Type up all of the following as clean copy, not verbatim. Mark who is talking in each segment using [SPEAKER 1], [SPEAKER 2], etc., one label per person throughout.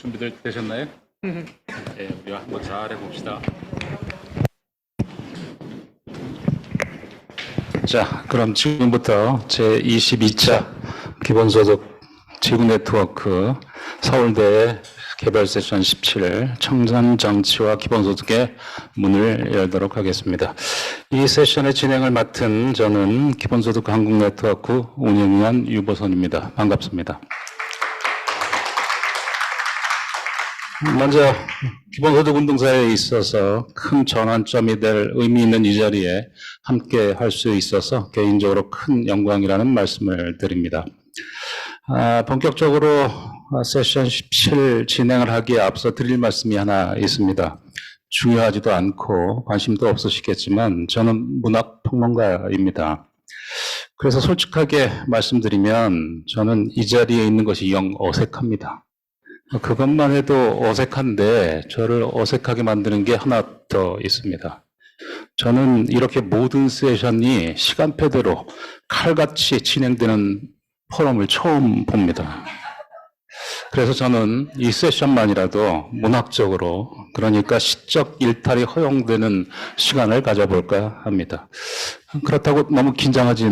[SPEAKER 1] 준비들 되셨나요? 네, 우리 한번 잘 해봅시다. 자, 그럼 지금부터 제22차 기본소득 지구 네트워크 서울대 개별 세션 17 청산 정치와 기본소득의 문을 열도록 하겠습니다. 이 세션의 진행을 맡은 저는 기본소득 한국 네트워크 운영위원 유보선입니다. 반갑습니다. 먼저 기본소득 운동사에 있어서 큰 전환점이 될 의미 있는 이 자리에 함께 할 수 있어서 개인적으로 큰 영광이라는 말씀을 드립니다. 본격적으로 세션 17 진행을 하기에 앞서 드릴 말씀이 하나 있습니다. 중요하지도 않고 관심도 없으시겠지만 저는 문학평론가입니다. 그래서 솔직하게 말씀드리면 저는 이 자리에 있는 것이 영 어색합니다. 그것만 해도 어색한데 저를 어색하게 만드는 게 하나 더 있습니다. 저는 이렇게 모든 세션이 시간표대로 칼같이 진행되는 포럼을 처음 봅니다. 그래서 저는 이 세션만이라도 문학적으로, 그러니까 시적 일탈이 허용되는 시간을 가져볼까 합니다. 그렇다고 너무 긴장하지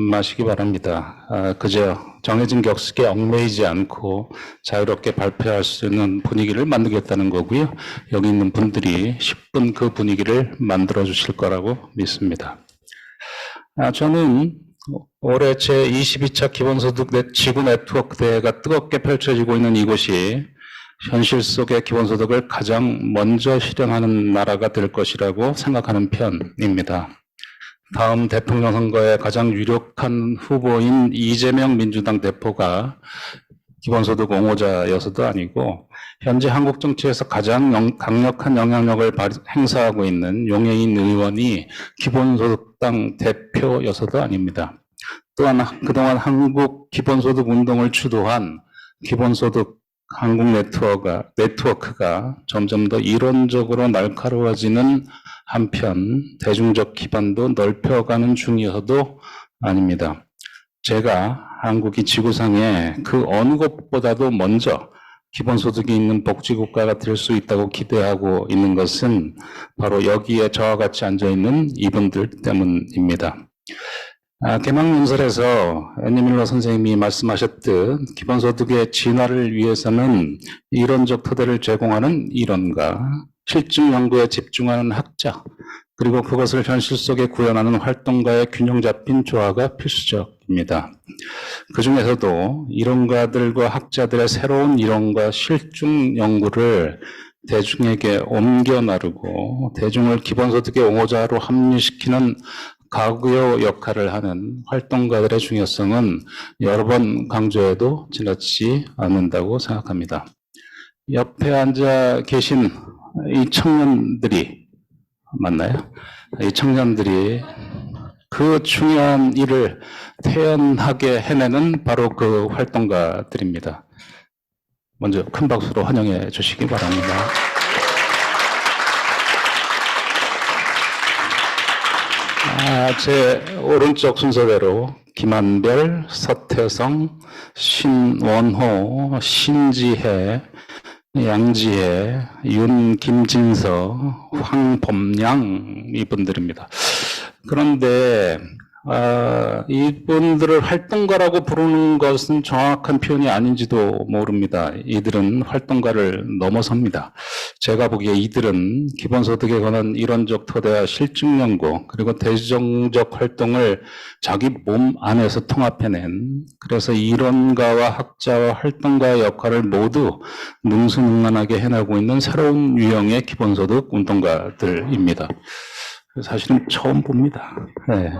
[SPEAKER 1] 마시기 바랍니다. 그저 정해진 격식에 얽매이지 않고 자유롭게 발표할 수 있는 분위기를 만들겠다는 거고요. 여기 있는 분들이 10분 그 분위기를 만들어 주실 거라고 믿습니다. 저는 올해 제22차 기본소득 지구 네트워크 대회가 뜨겁게 펼쳐지고 있는 이곳이 현실 속의 기본소득을 가장 먼저 실현하는 나라가 될 것이라고 생각하는 편입니다. 다음 대통령 선거에 가장 유력한 후보인 이재명 민주당 대표가 기본소득 옹호자여서도 아니고 현재 한국 정치에서 가장 강력한 영향력을 행사하고 있는 용해인 의원이 기본소득당 대표여서도 아닙니다. 또한 그동안 한국 기본소득 운동을 주도한 기본소득 한국 네트워크가 점점 더 이론적으로 날카로워지는 한편 대중적 기반도 넓혀가는 중이어서도 아닙니다. 제가 한국이 지구상에 그 어느 곳보다도 먼저 기본소득이 있는 복지국가가 될 수 있다고 기대하고 있는 것은 바로 여기에 저와 같이 앉아있는 이분들 때문입니다. 개막연설에서 애니밀러 선생님이 말씀하셨듯 기본소득의 진화를 위해서는 이론적 토대를 제공하는 이론가, 실증 연구에 집중하는 학자, 그리고 그것을 현실 속에 구현하는 활동가의 균형 잡힌 조화가 필수적입니다. 그 중에서도 이론가들과 학자들의 새로운 이론과 실증 연구를 대중에게 옮겨 나르고 대중을 기본소득의 옹호자로 합리시키는 가구요 역할을 하는 활동가들의 중요성은 여러 번 강조해도 지나치지 않는다고 생각합니다. 옆에 앉아 계신 이 청년들이 맞나요? 이 청년들이 그 중요한 일을 태연하게 해내는 바로 그 활동가들입니다. 먼저 큰 박수로 환영해 주시기 바랍니다. 제 오른쪽 순서대로 김한별, 서태성, 신원호, 신지혜, 양지혜, 김진서, 황범양 이분들입니다. 그런데 이분들을 활동가라고 부르는 것은 정확한 표현이 아닌지도 모릅니다. 이들은 활동가를 넘어섭니다. 제가 보기에 이들은 기본소득에 관한 이론적 토대와 실증 연구 그리고 대중적 활동을 자기 몸 안에서 통합해낸, 그래서 이론가와 학자와 활동가의 역할을 모두 능수능란하게 해내고 있는 새로운 유형의 기본소득 운동가들입니다. 사실은 처음 봅니다. 네.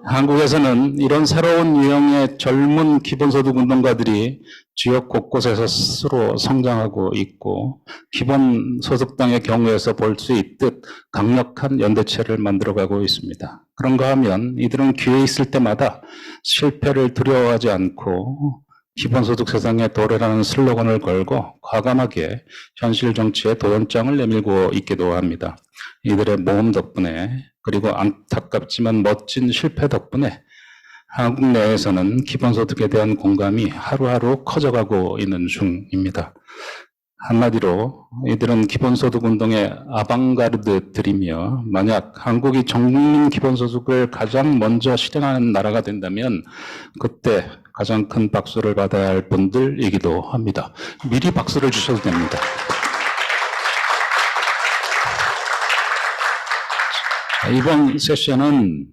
[SPEAKER 1] 한국에서는 이런 새로운 유형의 젊은 기본소득 운동가들이 지역 곳곳에서 스스로 성장하고 있고 기본소득당의 경우에서 볼 수 있듯 강력한 연대체를 만들어가고 있습니다. 그런가 하면 이들은 기회 있을 때마다 실패를 두려워하지 않고 기본소득 세상의 도래라는 슬로건을 걸고 과감하게 현실 정치에 도연장을 내밀고 있기도 합니다. 이들의 모험 덕분에, 그리고 안타깝지만 멋진 실패 덕분에 한국 내에서는 기본소득에 대한 공감이 하루하루 커져가고 있는 중입니다. 한마디로 이들은 기본소득 운동의 아방가르드들이며 만약 한국이 전국민 기본소득을 가장 먼저 실행하는 나라가 된다면 그때 가장 큰 박수를 받아야 할 분들이기도 합니다. 미리 박수를 주셔도 됩니다. 이번 세션은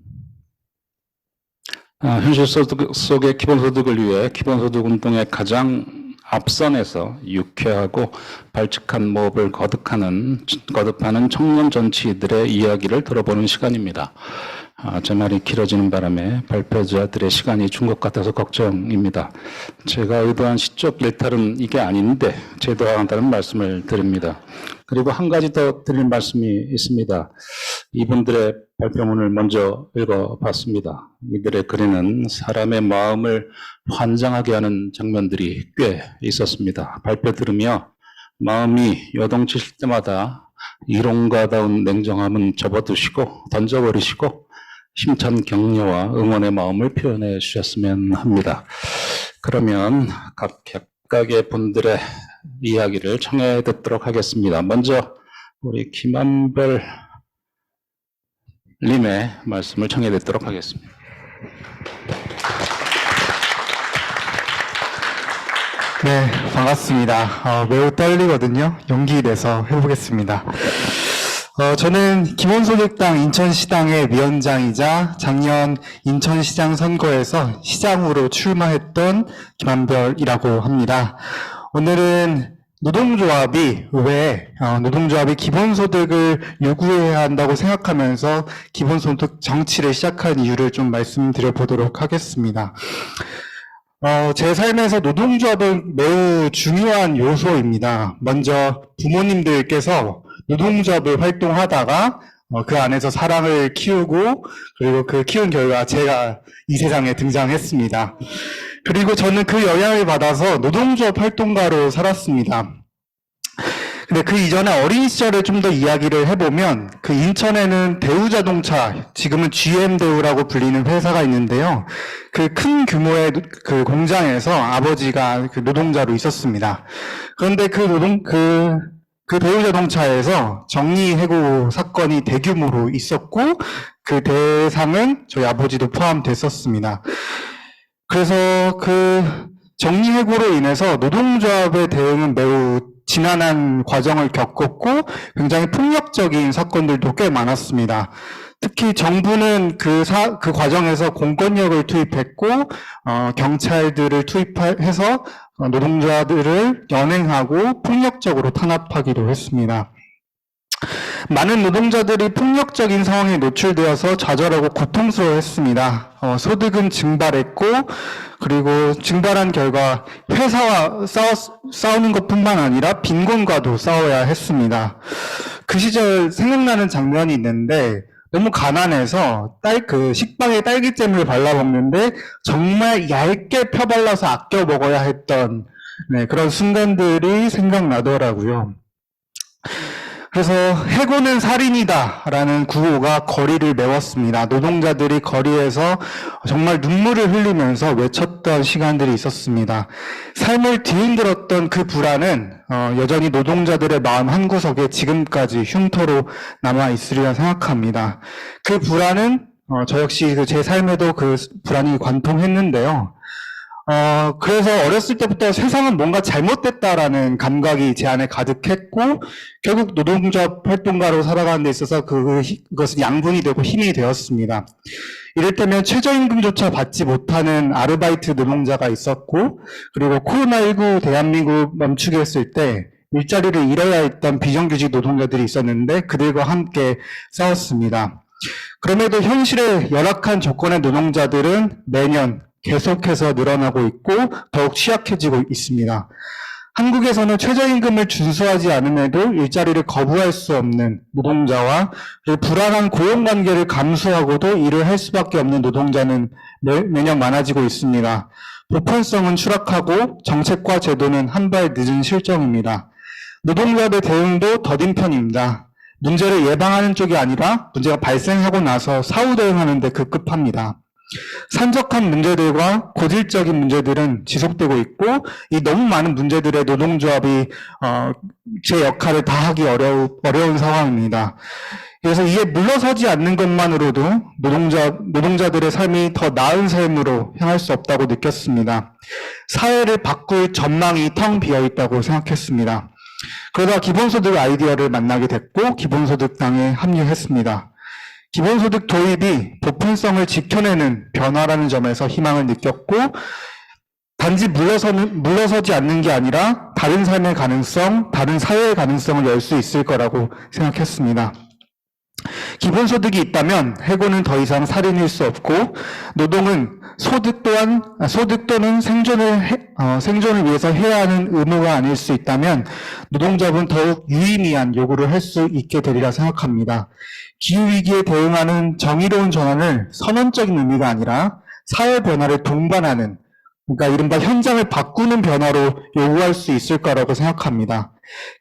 [SPEAKER 1] 현실 소득 속의 기본소득을 위해 기본소득 운동의 가장 앞선에서 유쾌하고 발칙한 모업을 거듭하는 청년 정치인들의 이야기를 들어보는 시간입니다. 제 말이 길어지는 바람에 발표자들의 시간이 준 것 같아서 걱정입니다. 제가 의도한 시적 일탈은 이게 아닌데 제도한다는 말씀을 드립니다. 그리고 한 가지 더 드릴 말씀이 있습니다. 이분들의 발표문을 먼저 읽어봤습니다. 이들의 글에는 사람의 마음을 환장하게 하는 장면들이 꽤 있었습니다. 발표 들으며 마음이 요동치실 때마다 이론가다운 냉정함은 접어두시고 던져버리시고 힘찬 격려와 응원의 마음을 표현해 주셨으면 합니다. 그러면 각각의 분들의 이야기를 청해 듣도록 하겠습니다. 먼저 우리 김한별 님의 말씀을 청해 듣도록 하겠습니다.
[SPEAKER 2] 네, 반갑습니다. 매우 떨리거든요. 용기 내서 해보겠습니다. 저는 기본소득당 인천시당의 위원장이자 작년 인천시장 선거에서 시장으로 출마했던 김한별이라고 합니다. 오늘은 노동조합이 기본소득을 요구해야 한다고 생각하면서 기본소득 정치를 시작한 이유를 좀 말씀드려 보도록 하겠습니다. 제 삶에서 노동조합은 매우 중요한 요소입니다. 먼저 부모님들께서 노동조합을 활동하다가 그 안에서 사랑을 키우고 그리고 그 키운 결과 제가 이 세상에 등장했습니다. 그리고 저는 그 영향을 받아서 노동조합 활동가로 살았습니다. 근데 그 이전에 어린 시절을 좀 더 이야기를 해보면 그 인천에는 대우자동차, 지금은 GM대우라고 불리는 회사가 있는데요. 그 큰 규모의 그 공장에서 아버지가 그 노동자로 있었습니다. 그런데 그 대우자동차에서 정리해고 사건이 대규모로 있었고 그 대상은 저희 아버지도 포함됐었습니다. 그래서 그 정리해고로 인해서 노동조합의 대응은 매우 지난한 과정을 겪었고 굉장히 폭력적인 사건들도 꽤 많았습니다. 특히 정부는 그 과정에서 공권력을 투입했고 경찰들을 투입해서 노동자들을 연행하고 폭력적으로 탄압하기도 했습니다. 많은 노동자들이 폭력적인 상황에 노출되어서 좌절하고 고통스러워했습니다. 소득은 증발했고 그리고 증발한 결과 회사와 싸우는 것뿐만 아니라 빈곤과도 싸워야 했습니다. 그 시절 생각나는 장면이 있는데 너무 가난해서 식빵에 딸기잼을 발라먹는데 정말 얇게 펴발라서 아껴 먹어야 했던 그런 순간들이 생각나더라고요. 그래서 해고는 살인이다 라는 구호가 거리를 메웠습니다. 노동자들이 거리에서 정말 눈물을 흘리면서 외쳤던 시간들이 있었습니다. 삶을 뒤흔들었던 그 불안은 여전히 노동자들의 마음 한구석에 지금까지 흉터로 남아있으리라 생각합니다. 그 불안은 저 역시 제 삶에도 그 불안이 관통했는데요. 그래서 어렸을 때부터 세상은 뭔가 잘못됐다라는 감각이 제 안에 가득했고, 결국 노동조합 활동가로 살아가는 데 있어서 그것은 양분이 되고 힘이 되었습니다. 이를테면 최저임금조차 받지 못하는 아르바이트 노동자가 있었고, 그리고 코로나19 대한민국 멈추게 했을 때 일자리를 잃어야 했던 비정규직 노동자들이 있었는데 그들과 함께 싸웠습니다. 그럼에도 현실의 열악한 조건의 노동자들은 매년 계속해서 늘어나고 있고 더욱 취약해지고 있습니다. 한국에서는 최저임금을 준수하지 않음에도 일자리를 거부할 수 없는 노동자와 불안한 고용관계를 감수하고도 일을 할 수밖에 없는 노동자는 매년 많아지고 있습니다. 보편성은 추락하고 정책과 제도는 한 발 늦은 실정입니다. 노동조합의 대응도 더딘 편입니다. 문제를 예방하는 쪽이 아니라 문제가 발생하고 나서 사후 대응하는 데 급급합니다. 산적한 문제들과 고질적인 문제들은 지속되고 있고, 이 너무 많은 문제들에 노동조합이 제 역할을 다하기 어려운 상황입니다. 그래서 이에 물러서지 않는 것만으로도 노동자들의 삶이 더 나은 삶으로 향할 수 없다고 느꼈습니다. 사회를 바꿀 전망이 텅 비어 있다고 생각했습니다. 그러다 기본소득 아이디어를 만나게 됐고 기본소득당에 합류했습니다. 기본소득 도입이 보편성을 지켜내는 변화라는 점에서 희망을 느꼈고, 단지 물러서지 않는 게 아니라 다른 삶의 가능성, 다른 사회의 가능성을 열 수 있을 거라고 생각했습니다. 기본소득이 있다면 해고는 더 이상 살인일 수 없고, 노동은 소득 또는 생존을 위해서 해야 하는 의무가 아닐 수 있다면 노동자분 더욱 유의미한 요구를 할 수 있게 되리라 생각합니다. 기후위기에 대응하는 정의로운 전환을 선언적인 의미가 아니라 사회 변화를 동반하는, 그러니까 이른바 현장을 바꾸는 변화로 요구할 수 있을 거라고 생각합니다.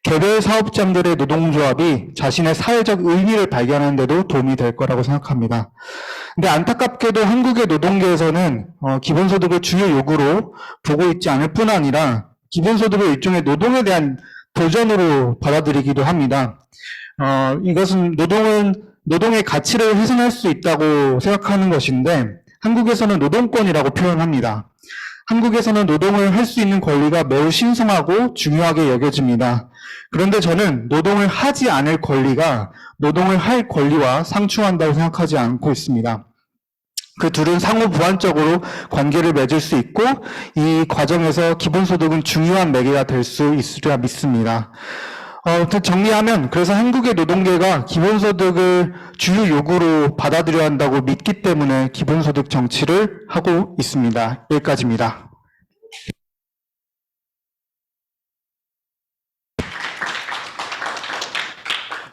[SPEAKER 2] 개별 사업장들의 노동조합이 자신의 사회적 의미를 발견하는 데도 도움이 될 거라고 생각합니다. 근데 안타깝게도 한국의 노동계에서는 기본소득을 주요 요구로 보고 있지 않을 뿐 아니라 기본소득을 일종의 노동에 대한 도전으로 받아들이기도 합니다. 이것은 노동의 가치를 훼손할 수 있다고 생각하는 것인데, 한국에서는 노동권이라고 표현합니다. 한국에서는 노동을 할 수 있는 권리가 매우 신성하고 중요하게 여겨집니다. 그런데 저는 노동을 하지 않을 권리가 노동을 할 권리와 상충한다고 생각하지 않고 있습니다. 그 둘은 상호 보완적으로 관계를 맺을 수 있고, 이 과정에서 기본소득은 중요한 매개가 될 수 있으리라 믿습니다. 정리하면, 그래서 한국의 노동계가 기본소득을 주요 요구로 받아들여야 한다고 믿기 때문에 기본소득 정치를 하고 있습니다. 여기까지입니다.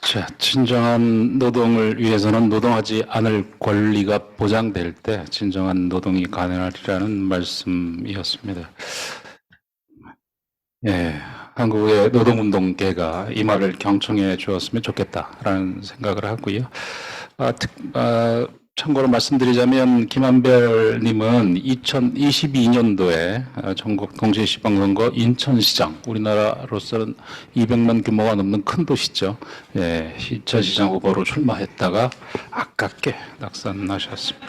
[SPEAKER 1] 자, 진정한 노동을 위해서는 노동하지 않을 권리가 보장될 때 진정한 노동이 가능하리라는 말씀이었습니다. 예, 한국의 노동운동계가 이 말을 경청해 주었으면 좋겠다라는 생각을 하고요. 참고로 말씀드리자면 김한별님은 2022년도에 전국 동시지방선거 인천시장, 우리나라로서는 200만 규모가 넘는 큰 도시죠. 예, 인천시장 후보로 출마했다가 아깝게 낙선하셨습니다.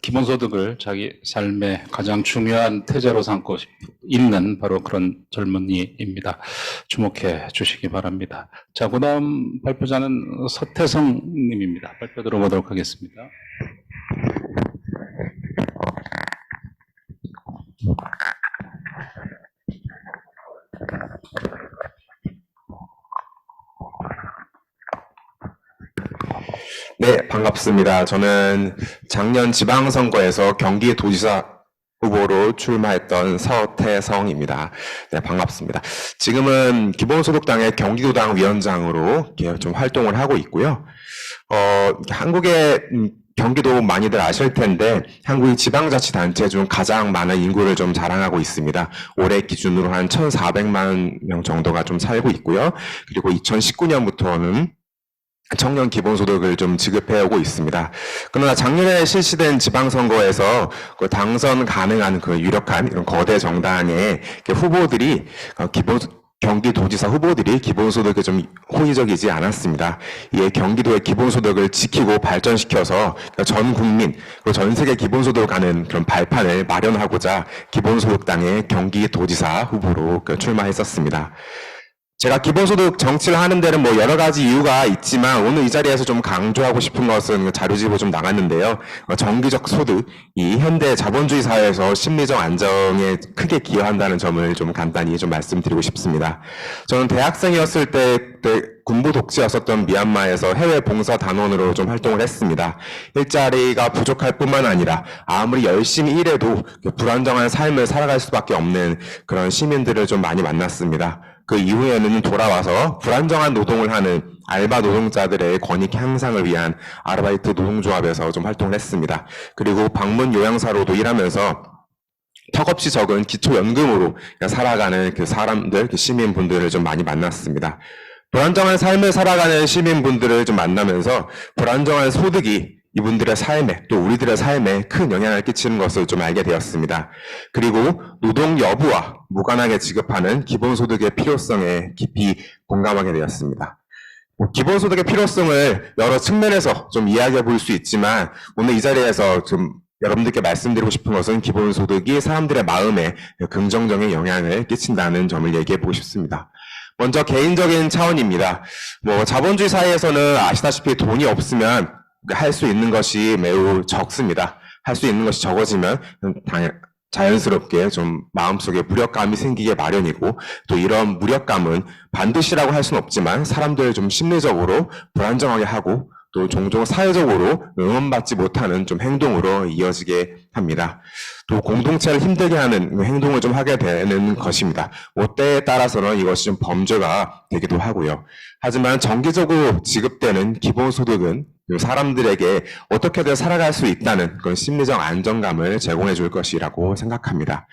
[SPEAKER 1] 기본소득을 자기 삶의 가장 중요한 태제로 삼고 있는 바로 그런 젊은이입니다. 주목해 주시기 바랍니다. 자, 그 다음 발표자는 서태성 님입니다. 발표 들어보도록 하겠습니다.
[SPEAKER 3] 네, 반갑습니다. 저는 작년 지방선거에서 경기도지사 후보로 출마했던 서태성입니다. 네, 반갑습니다. 지금은 기본소득당의 경기도당 위원장으로 이렇게 좀 활동을 하고 있고요. 한국의 경기도 많이들 아실 텐데 한국의 지방자치단체 중 가장 많은 인구를 좀 자랑하고 있습니다. 올해 기준으로 한 1,400만 명 정도가 좀 살고 있고요. 그리고 2019년부터는 청년 기본소득을 좀 지급해오고 있습니다. 그러나 작년에 실시된 지방선거에서 그 당선 가능한 그 유력한 이런 거대 정당의 후보들이 경기도지사 후보들이 기본소득에 좀 호의적이지 않았습니다. 이에 경기도의 기본소득을 지키고 발전시켜서 전 국민, 그리고 전 세계 기본소득을 가는 그런 발판을 마련하고자 기본소득당의 경기도지사 후보로 출마했었습니다. 제가 기본소득 정치를 하는 데는 뭐 여러 가지 이유가 있지만 오늘 이 자리에서 좀 강조하고 싶은 것은 자료집으로 좀 나갔는데요. 정기적 소득, 이 현대 자본주의 사회에서 심리적 안정에 크게 기여한다는 점을 좀 간단히 좀 말씀드리고 싶습니다. 저는 대학생이었을 때 군부 독재였었던 미얀마에서 해외 봉사 단원으로 좀 활동을 했습니다. 일자리가 부족할 뿐만 아니라 아무리 열심히 일해도 불안정한 삶을 살아갈 수밖에 없는 그런 시민들을 좀 많이 만났습니다. 그 이후에는 돌아와서 불안정한 노동을 하는 알바 노동자들의 권익 향상을 위한 아르바이트 노동조합에서 좀 활동을 했습니다. 그리고 방문 요양사로도 일하면서 턱없이 적은 기초연금으로 살아가는 그 사람들, 그 시민분들을 좀 많이 만났습니다. 불안정한 삶을 살아가는 시민분들을 좀 만나면서 불안정한 소득이 이분들의 삶에 또 우리들의 삶에 큰 영향을 끼치는 것을 좀 알게 되었습니다. 그리고 노동 여부와 무관하게 지급하는 기본소득의 필요성에 깊이 공감하게 되었습니다. 기본소득의 필요성을 여러 측면에서 좀 이야기해 볼 수 있지만 오늘 이 자리에서 좀 여러분들께 말씀드리고 싶은 것은 기본소득이 사람들의 마음에 긍정적인 영향을 끼친다는 점을 얘기해 보고 싶습니다. 먼저 개인적인 차원입니다. 자본주의 사회에서는 아시다시피 돈이 없으면 할 수 있는 것이 매우 적습니다. 할 수 있는 것이 적어지면 자연스럽게 좀 마음속에 무력감이 생기게 마련이고 또 이런 무력감은 반드시라고 할 수는 없지만 사람들을 좀 심리적으로 불안정하게 하고 또 종종 사회적으로 응원받지 못하는 좀 행동으로 이어지게 합니다. 또 공동체를 힘들게 하는 행동을 좀 하게 되는 것입니다. 때에 따라서는 이것이 좀 범죄가 되기도 하고요. 하지만 정기적으로 지급되는 기본소득은 사람들에게 어떻게든 살아갈 수 있다는 그런 심리적 안정감을 제공해 줄 것이라고 생각합니다.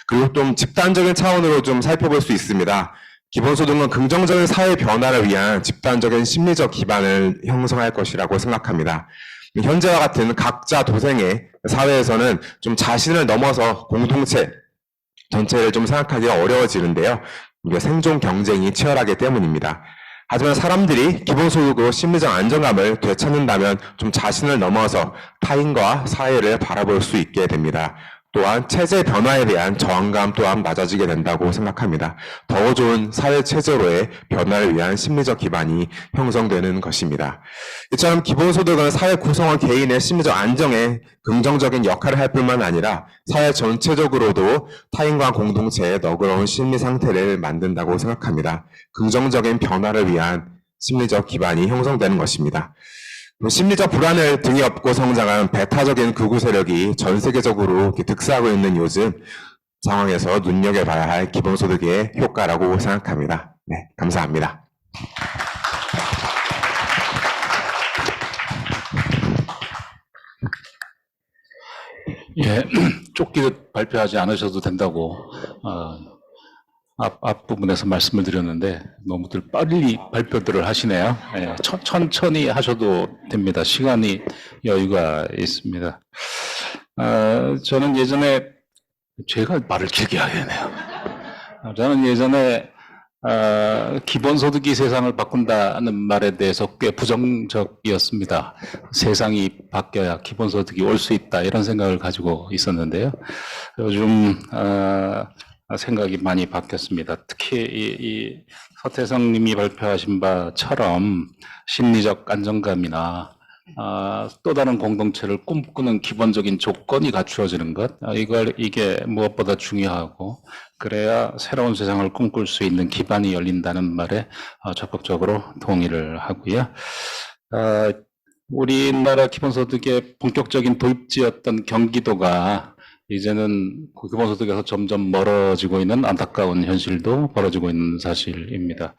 [SPEAKER 3] 그리고 좀 집단적인 차원으로 좀 살펴볼 수 있습니다. 기본소득은 긍정적인 사회 변화를 위한 집단적인 심리적 기반을 형성할 것이라고 생각합니다. 현재와 같은 각자 도생의 사회에서는 좀 자신을 넘어서 공동체 전체를 좀 생각하기 어려워지는데요. 이게 생존 경쟁이 치열하기 때문입니다. 하지만 사람들이 기본소득으로 심리적 안정감을 되찾는다면 좀 자신을 넘어서 타인과 사회를 바라볼 수 있게 됩니다. 또한 체제 변화에 대한 저항감 또한 낮아지게 된다고 생각합니다. 더 좋은 사회 체제로의 변화를 위한 심리적 기반이 형성되는 것입니다. 이처럼 기본소득은 사회 구성원 개인의 심리적 안정에 긍정적인 역할을 할 뿐만 아니라 사회 전체적으로도 타인과 공동체의 너그러운 심리 상태를 만든다고 생각합니다. 긍정적인 변화를 위한 심리적 기반이 형성되는 것입니다. 심리적 불안을 등에 업고 성장한 배타적인 극우 세력이 전 세계적으로 득세하고 있는 요즘 상황에서 눈여겨봐야 할 기본소득의 효과라고 생각합니다. 네, 감사합니다.
[SPEAKER 1] 예, 쫓기듯 발표하지 않으셔도 된다고 앞부분에서 말씀을 드렸는데 너무들 빨리 발표들을 하시네요. 예, 천천히 하셔도 됩니다. 시간이 여유가 있습니다. 저는 예전에 제가 말을 길게 하겠네요. 저는 예전에 기본소득이 세상을 바꾼다는 말에 대해서 꽤 부정적이었습니다. 세상이 바뀌어야 기본소득이 올 수 있다 이런 생각을 가지고 있었는데요. 요즘 생각이 많이 바뀌었습니다. 특히 이 서태성 님이 발표하신 바처럼 심리적 안정감이나 또 다른 공동체를 꿈꾸는 기본적인 조건이 갖추어지는 것, 이게 무엇보다 중요하고 그래야 새로운 세상을 꿈꿀 수 있는 기반이 열린다는 말에 적극적으로 동의를 하고요. 우리나라 기본소득의 본격적인 도입지였던 경기도가 이제는 기본소득에서 점점 멀어지고 있는 안타까운 현실도 벌어지고 있는 사실입니다.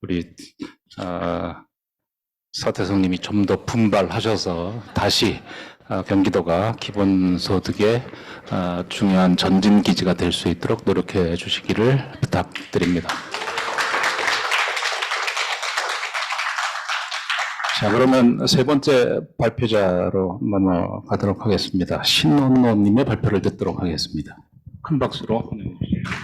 [SPEAKER 1] 우리 서태성 님이 좀 더 분발하셔서 다시 경기도가 기본소득의 중요한 전진기지가 될 수 있도록 노력해 주시기를 부탁드립니다. 자, 그러면 세 번째 발표자로 넘어가도록 하겠습니다. 신원노님의 발표를 듣도록 하겠습니다. 큰 박수로 환영해 주십시오.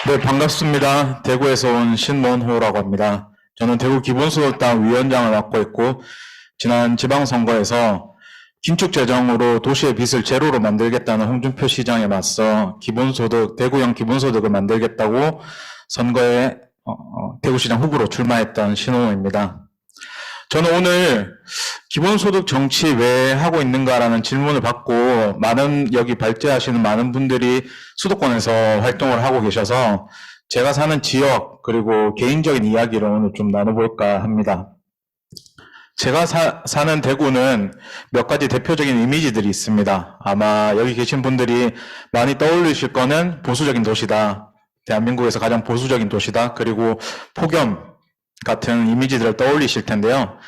[SPEAKER 4] 네, 반갑습니다. 대구에서 온 신원호라고 합니다. 저는 대구 기본소득당 위원장을 맡고 있고 지난 지방선거에서 긴축재정으로 도시의 빚을 제로로 만들겠다는 홍준표 시장에 맞서 대구형 기본소득을 만들겠다고 선거에 대구시장 후보로 출마했던 신호입니다. 저는 오늘 기본소득 정치 왜 하고 있는가라는 질문을 받고 여기 발제하시는 많은 분들이 수도권에서 활동을 하고 계셔서 제가 사는 지역 그리고 개인적인 이야기를 오늘 좀 나눠볼까 합니다. 제가 사는 대구는 몇 가지 대표적인 이미지들이 있습니다. 아마 여기 계신 분들이 많이 떠올리실 거는 보수적인 도시다. 대한민국에서 가장 보수적인 도시다. 그리고 폭염 같은 이미지들을 떠올리실 텐데요.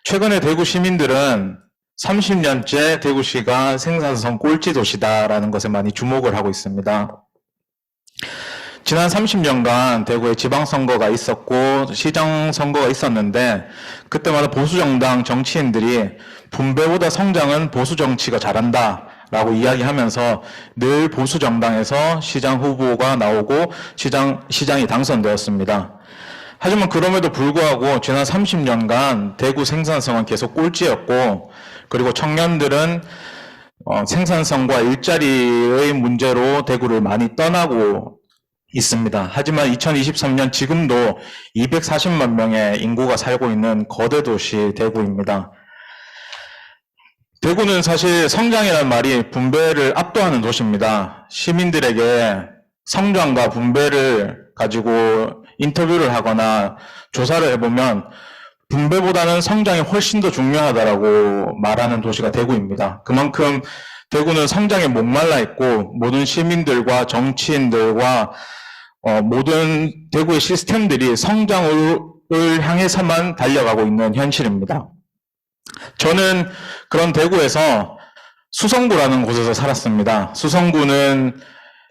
[SPEAKER 4] 최근에 대구 시민들은 30년째 대구시가 생산성 꼴찌 도시다라는 것에 많이 주목을 하고 있습니다. 지난 30년간 대구에 지방선거가 있었고 시장 선거가 있었는데 그때마다 보수정당 정치인들이 분배보다 성장은 보수 정치가 잘한다라고 이야기하면서 늘 보수정당에서 시장 후보가 나오고 시장이 당선되었습니다. 하지만 그럼에도 불구하고 지난 30년간 대구 생산성은 계속 꼴찌였고 그리고 청년들은 생산성과 일자리의 문제로 대구를 많이 떠나고 있습니다. 하지만 2023년 지금도 240만 명의 인구가 살고 있는 거대 도시 대구입니다. 대구는 사실 성장이라는 말이 분배를 압도하는 도시입니다. 시민들에게 성장과 분배를 가지고 인터뷰를 하거나 조사를 해보면 분배보다는 성장이 훨씬 더 중요하다라고 말하는 도시가 대구입니다. 그만큼 대구는 성장에 목말라 있고 모든 시민들과 정치인들과 모든 대구의 시스템들이 성장을 향해서만 달려가고 있는 현실입니다. 저는 그런 대구에서 수성구라는 곳에서 살았습니다. 수성구는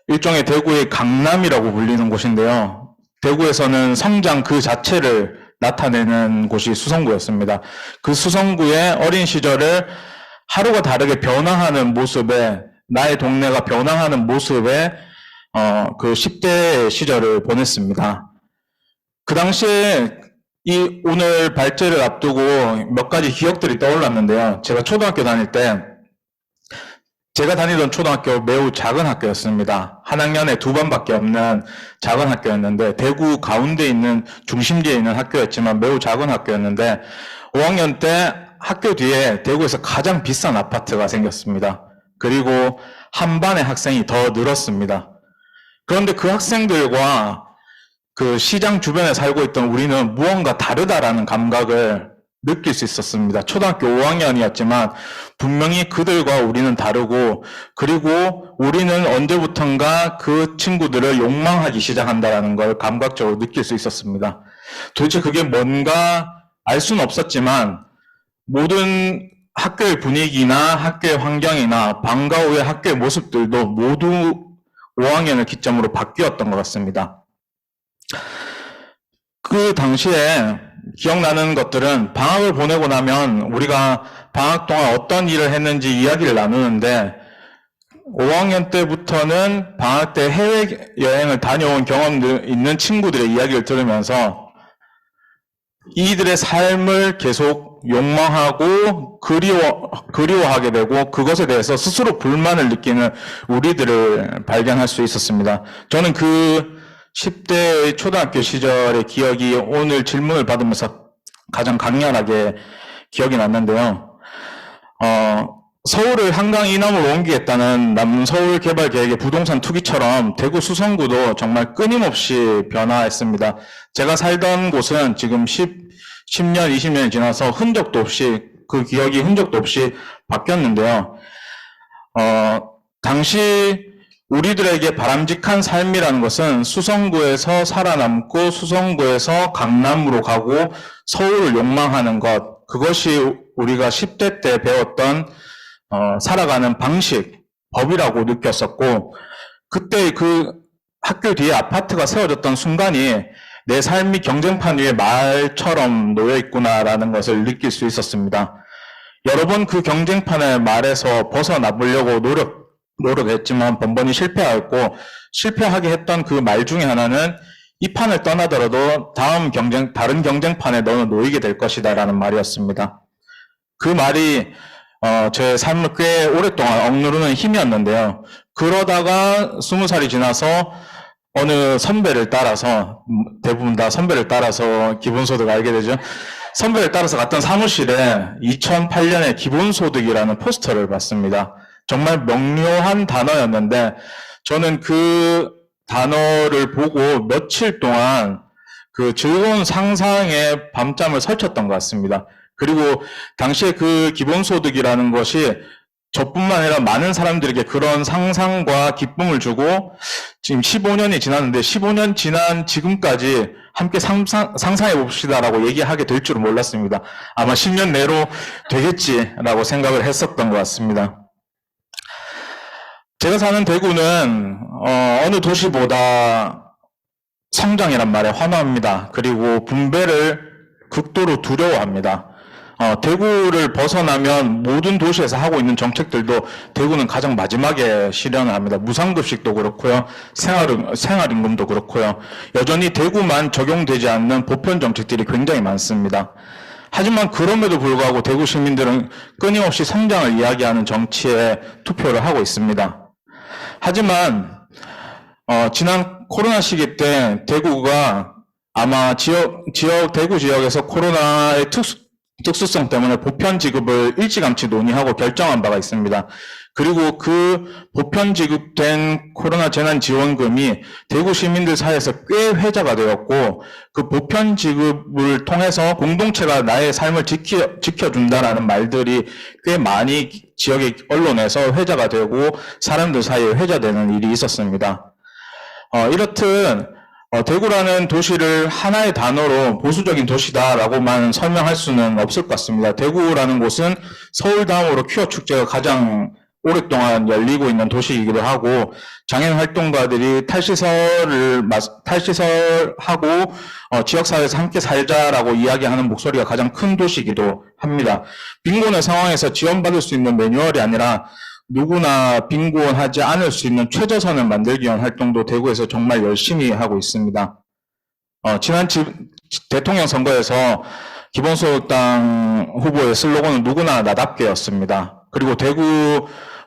[SPEAKER 4] 일종의 대구의 강남이라고 불리는 곳인데요. 대구에서는 성장 그 자체를 나타내는 곳이 수성구였습니다. 그 수성구의 어린 시절을 하루가 다르게 변화하는 모습에, 나의 동네가 변화하는 모습에 그 10대 시절을 보냈습니다. 그 당시에 이 오늘 발제를 앞두고 몇 가지 기억들이 떠올랐는데요. 제가 초등학교 다닐 때 제가 다니던 초등학교 매우 작은 학교였습니다. 한 학년에 2반밖에 없는 작은 학교였는데 대구 가운데 있는 중심지에 있는 학교였지만 매우 작은 학교였는데 5학년 때 학교 뒤에 대구에서 가장 비싼 아파트가 생겼습니다. 그리고 한 반의 학생이 더 늘었습니다. 그런데 그 학생들과 그 시장 주변에 살고 있던 우리는 무언가 다르다라는 감각을 느낄 수 있었습니다. 초등학교 5학년이었지만 분명히 그들과 우리는 다르고 그리고 우리는 언제부턴가 그 친구들을 욕망하기 시작한다라는 걸 감각적으로 느낄 수 있었습니다. 도대체 그게 뭔가 알 수는 없었지만 모든 학교의 분위기나 학교의 환경이나 방과 후의 학교의 모습들도 모두 5학년을 기점으로 바뀌었던 것 같습니다. 그 당시에 기억나는 것들은 방학을 보내고 나면 우리가 방학 동안 어떤 일을 했는지 이야기를 나누는데 5학년 때부터는 방학 때 해외여행을 다녀온 경험들 있는 친구들의 이야기를 들으면서 이들의 삶을 계속 욕망하고 그리워하게 되고 그것에 대해서 스스로 불만을 느끼는 우리들을 발견할 수 있었습니다. 저는 그 10대의 초등학교 시절의 기억이 오늘 질문을 받으면서 가장 강렬하게 기억이 났는데요. 서울을 한강 이남으로 옮기겠다는 남서울 개발 계획의 부동산 투기처럼 대구 수성구도 정말 끊임없이 변화했습니다. 제가 살던 곳은 지금 10년, 20년이 지나서 흔적도 없이, 그 기억이 흔적도 없이 바뀌었는데요. 당시 우리들에게 바람직한 삶이라는 것은 수성구에서 살아남고 수성구에서 강남으로 가고 서울을 욕망하는 것, 그것이 우리가 10대 때 배웠던 살아가는 방식, 법이라고 느꼈었고 그때 그 학교 뒤에 아파트가 세워졌던 순간이 내 삶이 경쟁판 위에 말처럼 놓여 있구나라는 것을 느낄 수 있었습니다. 여러 번 그 경쟁판의 말에서 벗어나보려고 노력했지만 번번이 실패하였고 실패하게 했던 그 말 중에 하나는 이 판을 떠나더라도 다른 경쟁판에 너는 놓이게 될 것이다라는 말이었습니다. 그 말이 제 삶을 꽤 오랫동안 억누르는 힘이었는데요. 그러다가 20살이 지나서 어느 선배를 따라서, 대부분 다 선배를 따라서 기본소득을 알게 되죠. 선배를 따라서 갔던 사무실에 2008년에 기본소득이라는 포스터를 봤습니다. 정말 명료한 단어였는데 저는 그 단어를 보고 며칠 동안 그 즐거운 상상에 밤잠을 설쳤던 것 같습니다. 그리고 당시에 그 기본소득이라는 것이 저뿐만 아니라 많은 사람들에게 그런 상상과 기쁨을 주고 지금 15년이 지났는데 15년 지난 지금까지 함께 상상해 봅시다라고 얘기하게 될 줄은 몰랐습니다. 아마 10년 내로 되겠지라고 생각을 했었던 것 같습니다. 제가 사는 대구는 어느 도시보다 성장이란 말에 환호합니다. 그리고 분배를 극도로 두려워합니다. 대구를 벗어나면 모든 도시에서 하고 있는 정책들도 대구는 가장 마지막에 실현을 합니다. 무상급식도 그렇고요. 생활임금도 그렇고요. 여전히 대구만 적용되지 않는 보편 정책들이 굉장히 많습니다. 하지만 그럼에도 불구하고 대구 시민들은 끊임없이 성장을 이야기하는 정치에 투표를 하고 있습니다. 하지만 지난 코로나 시기 때 대구가 아마 대구 지역에서 코로나의 특수성 때문에 보편 지급을 일찌감치 논의하고 결정한 바가 있습니다. 그리고 그 보편 지급된 코로나 재난 지원금이 대구 시민들 사이에서 꽤 회자가 되었고, 그 보편 지급을 통해서 공동체가 나의 삶을 지켜준다라는 말들이 꽤 많이 지역의 언론에서 회자가 되고 사람들 사이에 회자되는 일이 있었습니다. 이렇듯 대구라는 도시를 하나의 단어로 보수적인 도시다라고만 설명할 수는 없을 것 같습니다. 대구라는 곳은 서울 다음으로 퀴어 축제가 가장 오랫동안 열리고 있는 도시이기도 하고, 장애인 활동가들이 탈시설하고 지역사회에서 함께 살자라고 이야기하는 목소리가 가장 큰 도시이기도 합니다. 빈곤의 상황에서 지원받을 수 있는 매뉴얼이 아니라 누구나 빈곤하지 않을 수 있는 최저선을 만들기 위한 활동도 대구에서 정말 열심히 하고 있습니다. 지난 대통령 선거에서 기본소득당 후보의 슬로건은 누구나 나답게였습니다. 그리고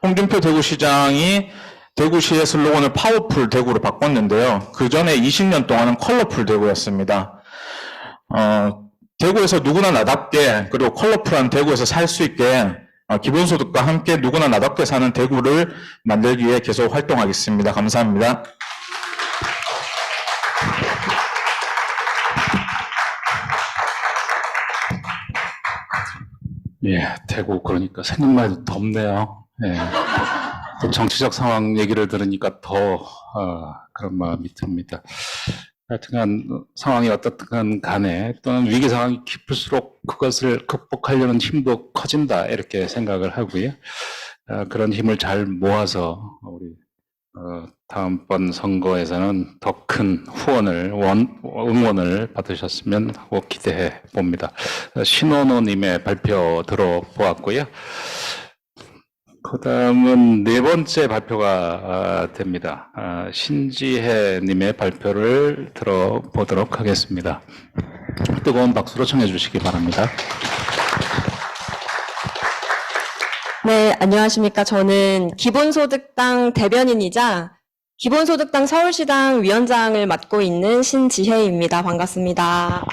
[SPEAKER 4] 홍준표 대구시장이 대구시의 슬로건을 파워풀 대구로 바꿨는데요. 그 전에 20년 동안은 컬러풀 대구였습니다. 대구에서 누구나 나답게, 그리고 컬러풀한 대구에서 살 수 있게 기본소득과 함께 누구나 나답게 사는 대구를 만들기 위해 계속 활동하겠습니다. 감사합니다.
[SPEAKER 1] 예, 대구 그러니까 생각만 해도 덥네요. 예. 또 정치적 상황 얘기를 들으니까 더 그런 마음이 듭니다. 하여튼간 상황이 어떻든 간에 또는 위기 상황이 깊을수록 그것을 극복하려는 힘도 커진다 이렇게 생각을 하고요. 그런 힘을 잘 모아서 우리 다음번 선거에서는 더 큰 응원을 받으셨으면 하고 기대해 봅니다. 신원호님의 발표 들어보았고요. 그 다음은 네 번째 발표가 됩니다. 신지혜님의 발표를 들어보도록 하겠습니다. 뜨거운 박수로 청해 주시기 바랍니다.
[SPEAKER 5] 네, 안녕하십니까. 저는 기본소득당 대변인이자 기본소득당 서울시당 위원장을 맡고 있는 신지혜입니다. 반갑습니다.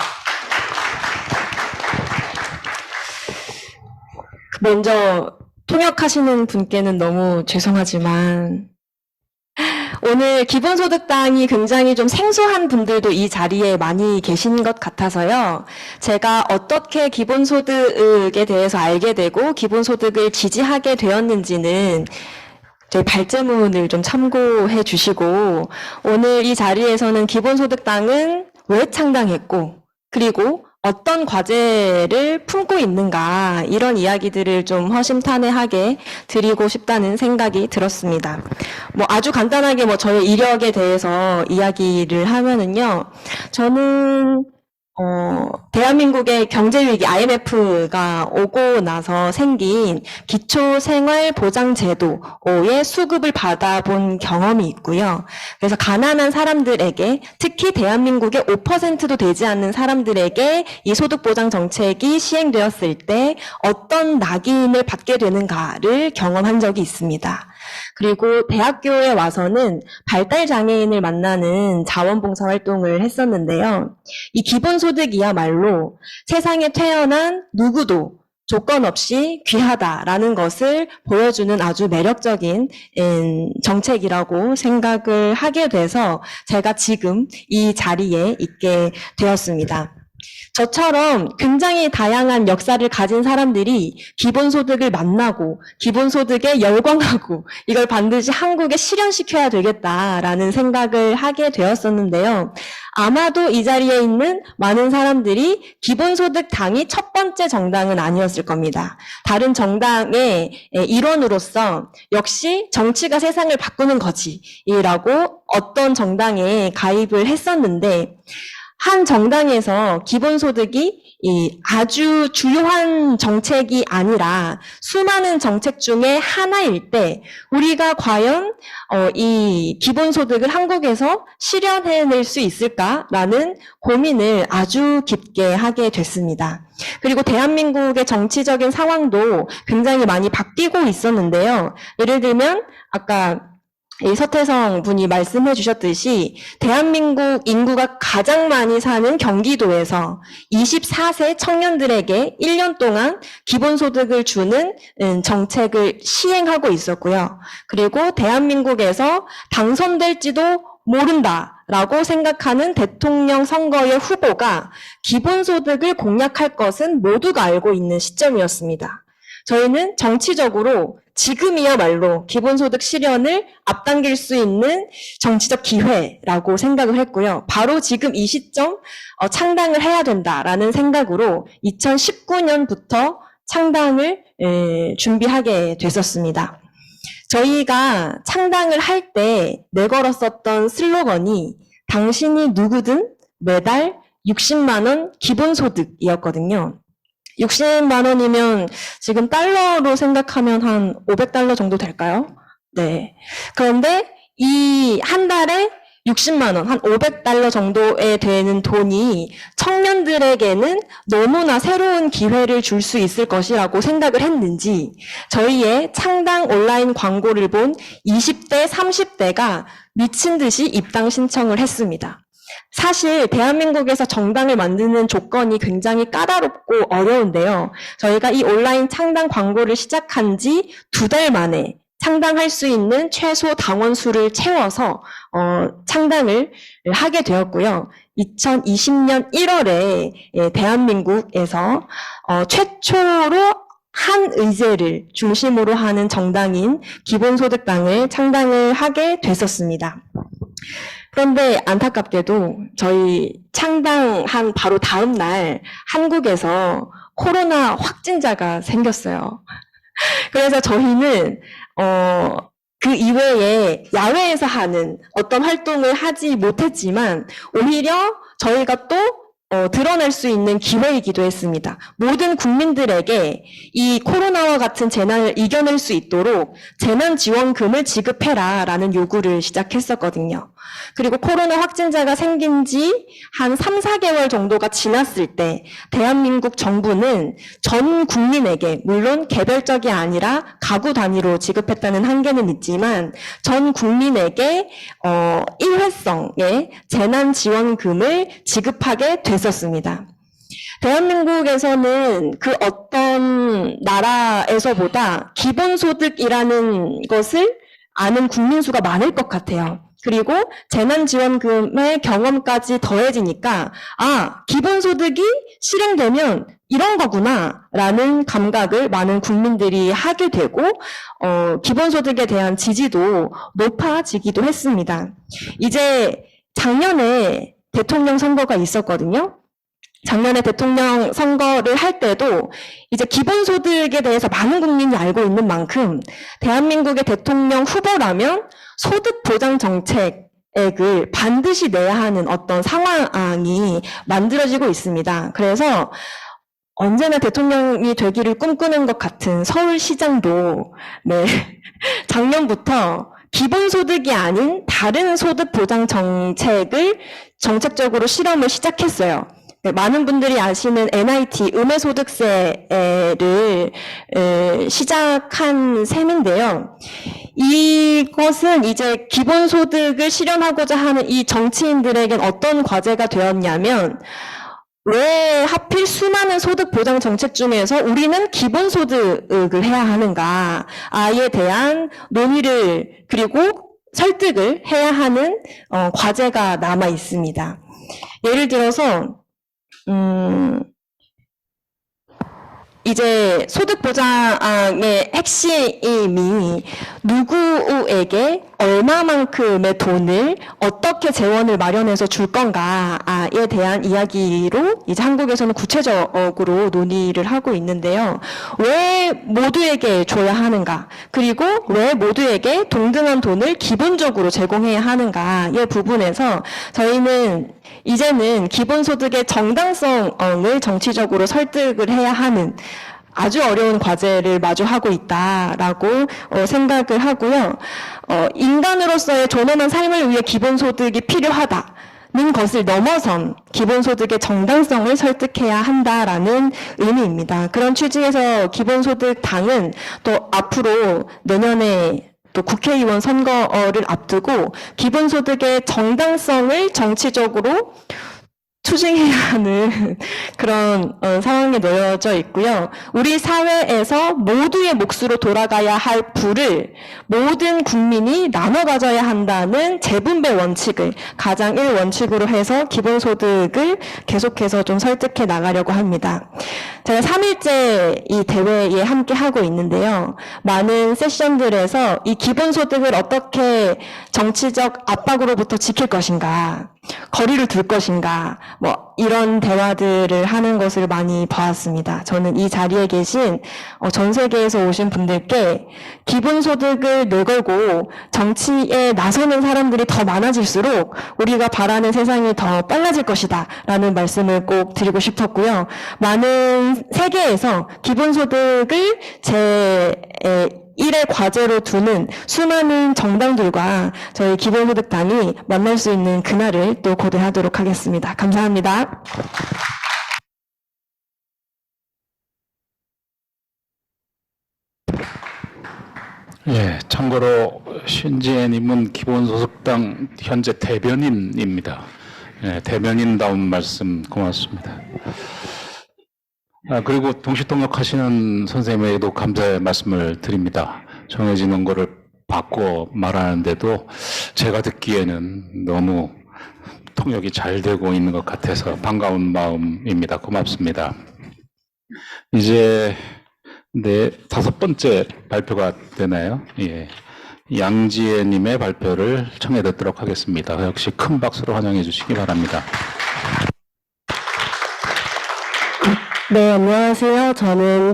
[SPEAKER 5] 먼저 통역하시는 분께는 너무 죄송하지만 오늘 기본소득당이 굉장히 좀 생소한 분들도 이 자리에 많이 계신 것 같아서요. 제가 어떻게 기본소득에 대해서 알게 되고 기본소득을 지지하게 되었는지는 저희 발제문을 좀 참고해 주시고, 오늘 이 자리에서는 기본소득당은 왜 창당했고, 그리고 어떤 과제를 품고 있는가, 이런 이야기들을 좀 허심탄회하게 드리고 싶다는 생각이 들었습니다. 아주 간단하게 저의 이력에 대해서 이야기를 하면은요, 저는 대한민국의 경제위기 IMF가 오고 나서 생긴 기초생활보장제도의 수급을 받아본 경험이 있고요. 그래서 가난한 사람들에게, 특히 대한민국의 5%도 되지 않는 사람들에게 이 소득보장 정책이 시행되었을 때 어떤 낙인을 받게 되는가를 경험한 적이 있습니다. 그리고 대학교에 와서는 발달장애인을 만나는 자원봉사 활동을 했었는데요. 이 기본소득이야말로 세상에 태어난 누구도 조건 없이 귀하다라는 것을 보여주는 아주 매력적인 정책이라고 생각을 하게 돼서 제가 지금 이 자리에 있게 되었습니다. 저처럼 굉장히 다양한 역사를 가진 사람들이 기본소득을 만나고 기본소득에 열광하고 이걸 반드시 한국에 실현시켜야 되겠다라는 생각을 하게 되었었는데요. 아마도 이 자리에 있는 많은 사람들이 기본소득 당이 첫 번째 정당은 아니었을 겁니다. 다른 정당의 일원으로서 역시 정치가 세상을 바꾸는 거지라고 어떤 정당에 가입을 했었는데 한 정당에서 기본소득이 이 아주 주요한 정책이 아니라 수많은 정책 중에 하나일 때 우리가 과연 이 기본소득을 한국에서 실현해낼 수 있을까라는 고민을 아주 깊게 하게 됐습니다. 그리고 대한민국의 정치적인 상황도 굉장히 많이 바뀌고 있었는데요. 예를 들면 아까 이 서태성 분이 말씀해 주셨듯이 대한민국 인구가 가장 많이 사는 경기도에서 24세 청년들에게 1년 동안 기본소득을 주는 정책을 시행하고 있었고요. 그리고 대한민국에서 당선될지도 모른다라고 생각하는 대통령 선거의 후보가 기본소득을 공약할 것은 모두가 알고 있는 시점이었습니다. 저희는 정치적으로 지금이야말로 기본소득 실현을 앞당길 수 있는 정치적 기회라고 생각을 했고요. 바로 지금 이 시점 창당을 해야 된다라는 생각으로 2019년부터 창당을 준비하게 됐었습니다. 저희가 창당을 할 때 내걸었었던 슬로건이 당신이 누구든 매달 60만 원 기본소득이었거든요. 60만 원이면 지금 달러로 생각하면 한 500달러 정도 될까요? 네. 그런데 이 한 달에 60만 원, 한 500달러 정도에 되는 돈이 청년들에게는 너무나 새로운 기회를 줄 수 있을 것이라고 생각을 했는지 저희의 창당 온라인 광고를 본 20대, 30대가 미친 듯이 입당 신청을 했습니다. 사실 대한민국에서 정당을 만드는 조건이 굉장히 까다롭고 어려운데요. 저희가 이 온라인 창당 광고를 시작한 지 2달 만에 창당할 수 있는 최소 당원 수를 채워서 창당을 하게 되었고요. 2020년 1월에 대한민국에서 최초로 한 의제를 중심으로 하는 정당인 기본소득당을 창당을 하게 됐었습니다. 그런데 안타깝게도 저희 창당한 바로 다음 날 한국에서 코로나 확진자가 생겼어요. 그래서 저희는 그 이외에 야외에서 하는 어떤 활동을 하지 못했지만 오히려 저희가 또 드러낼 수 있는 기회이기도 했습니다. 모든 국민들에게 이 코로나와 같은 재난을 이겨낼 수 있도록 재난지원금을 지급해라라는 요구를 시작했었거든요. 그리고 코로나 확진자가 생긴 지 한 3, 4개월 정도가 지났을 때 대한민국 정부는 전 국민에게 물론 개별적이 아니라 가구 단위로 지급했다는 한계는 있지만 전 국민에게 일회성의 재난지원금을 지급하게 됐었습니다. 대한민국에서는 그 어떤 나라에서보다 기본소득이라는 것을 아는 국민 수가 많을 것 같아요. 그리고 재난지원금의 경험까지 더해지니까 기본소득이 실행되면 이런 거구나라는 감각을 많은 국민들이 하게 되고 기본소득에 대한 지지도 높아지기도 했습니다. 이제 작년에 대통령 선거가 있었거든요. 작년에 대통령 선거를 할 때도 이제 기본소득에 대해서 많은 국민이 알고 있는 만큼 대한민국의 대통령 후보라면 소득보장 정책을 반드시 내야 하는 어떤 상황이 만들어지고 있습니다. 그래서 언제나 대통령이 되기를 꿈꾸는 것 같은 서울시장도 작년부터 기본소득이 아닌 다른 소득보장 정책을 정책적으로 실험을 시작했어요. 많은 분들이 아시는 NIT, 음해소득세를 시작한 셈인데요. 이것은 이제 기본소득을 실현하고자 하는 이 정치인들에겐 어떤 과제가 되었냐면 왜 하필 수많은 소득보장 정책 중에서 우리는 기본소득을 해야 하는가에 대한 논의를 그리고 설득을 해야 하는 과제가 남아 있습니다. 예를 들어서 이제 소득보장의 핵심이 누구에게 얼마만큼의 돈을 어떻게 재원을 마련해서 줄 건가에 대한 이야기로 이제 한국에서는 구체적으로 논의를 하고 있는데요. 왜 모두에게 줘야 하는가? 그리고 왜 모두에게 동등한 돈을 기본적으로 제공해야 하는가의 부분에서 저희는 이제는 기본소득의 정당성을 정치적으로 설득을 해야 하는 아주 어려운 과제를 마주하고 있다라고 생각을 하고요. 인간으로서의 존엄한 삶을 위해 기본소득이 필요하다는 것을 넘어선 기본소득의 정당성을 설득해야 한다라는 의미입니다. 그런 취지에서 기본소득당은 또 앞으로 내년에 또 국회의원 선거를 앞두고 기본소득의 정당성을 정치적으로 투쟁해야 하는 그런 상황에 놓여져 있고요. 우리 사회에서 모두의 몫으로 돌아가야 할 부를 모든 국민이 나눠 가져야 한다는 재분배 원칙을 가장 1원칙으로 해서 기본소득을 계속해서 좀 설득해 나가려고 합니다. 제가 3일째 이 대회에 함께 하고 있는데요. 많은 세션들에서 이 기본소득을 어떻게 정치적 압박으로부터 지킬 것인가, 거리를 둘 것인가, 이런 대화들을 하는 것을 많이 봐왔습니다. 저는 이 자리에 계신 전 세계에서 오신 분들께 기본소득을 내걸고 정치에 나서는 사람들이 더 많아질수록 우리가 바라는 세상이 더 빨라질 것이다 라는 말씀을 꼭 드리고 싶었고요. 많은 세계에서 기본소득을 일의 과제로 두는 수많은 정당들과 저희 기본소득당이 만날 수 있는 그날을 또 고대하도록 하겠습니다. 감사합니다.
[SPEAKER 1] 예, 참고로 신지혜님은 기본소득당 현재 대변인입니다. 예, 대변인다운 말씀 고맙습니다. 그리고 동시통역하시는 선생님에게도 감사의 말씀을 드립니다. 정해진 원고를 바꿔 말하는데도 제가 듣기에는 너무 통역이 잘 되고 있는 것 같아서 반가운 마음입니다. 고맙습니다. 이제 다섯 번째 발표가 되나요? 예. 양지혜님의 발표를 청해 듣도록 하겠습니다. 역시 큰 박수로 환영해 주시기 바랍니다.
[SPEAKER 6] 네, 안녕하세요. 저는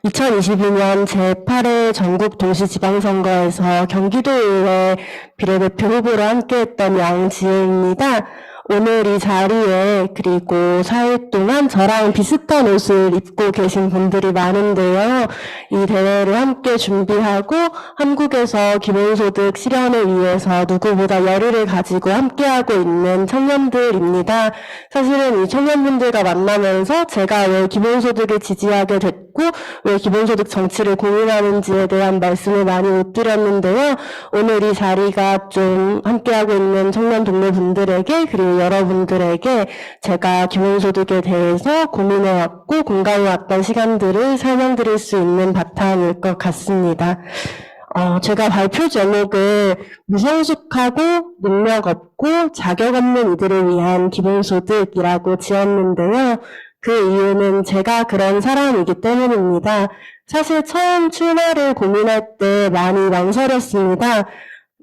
[SPEAKER 6] 2022년 제8회 전국 동시지방선거에서 경기도의회 비례대표 후보로 함께했던 양지혜입니다. 오늘 이 자리에 그리고 4일 동안 저랑 비슷한 옷을 입고 계신 분들이 많은데요. 이 대회를 함께 준비하고 한국에서 기본소득 실현을 위해서 누구보다 열의를 가지고 함께하고 있는 청년들입니다. 사실은 이 청년분들과 만나면서 제가 왜 기본소득을 지지하게 됐고 왜 기본소득 정치를 고민하는지에 대한 말씀을 많이 못 드렸는데요. 오늘 이 자리가 좀 함께하고 있는 청년 동료분들에게 그리고 여러분들에게 제가 기본소득에 대해서 고민해왔고 공감해왔던 시간들을 설명드릴 수 있는 바탕일 것 같습니다. 제가 발표 제목을 무성숙하고 능력 없고 자격 없는 이들을 위한 기본소득이라고 지었는데요. 그 이유는 제가 그런 사람이기 때문입니다. 사실 처음 출마를 고민할 때 많이 망설였습니다.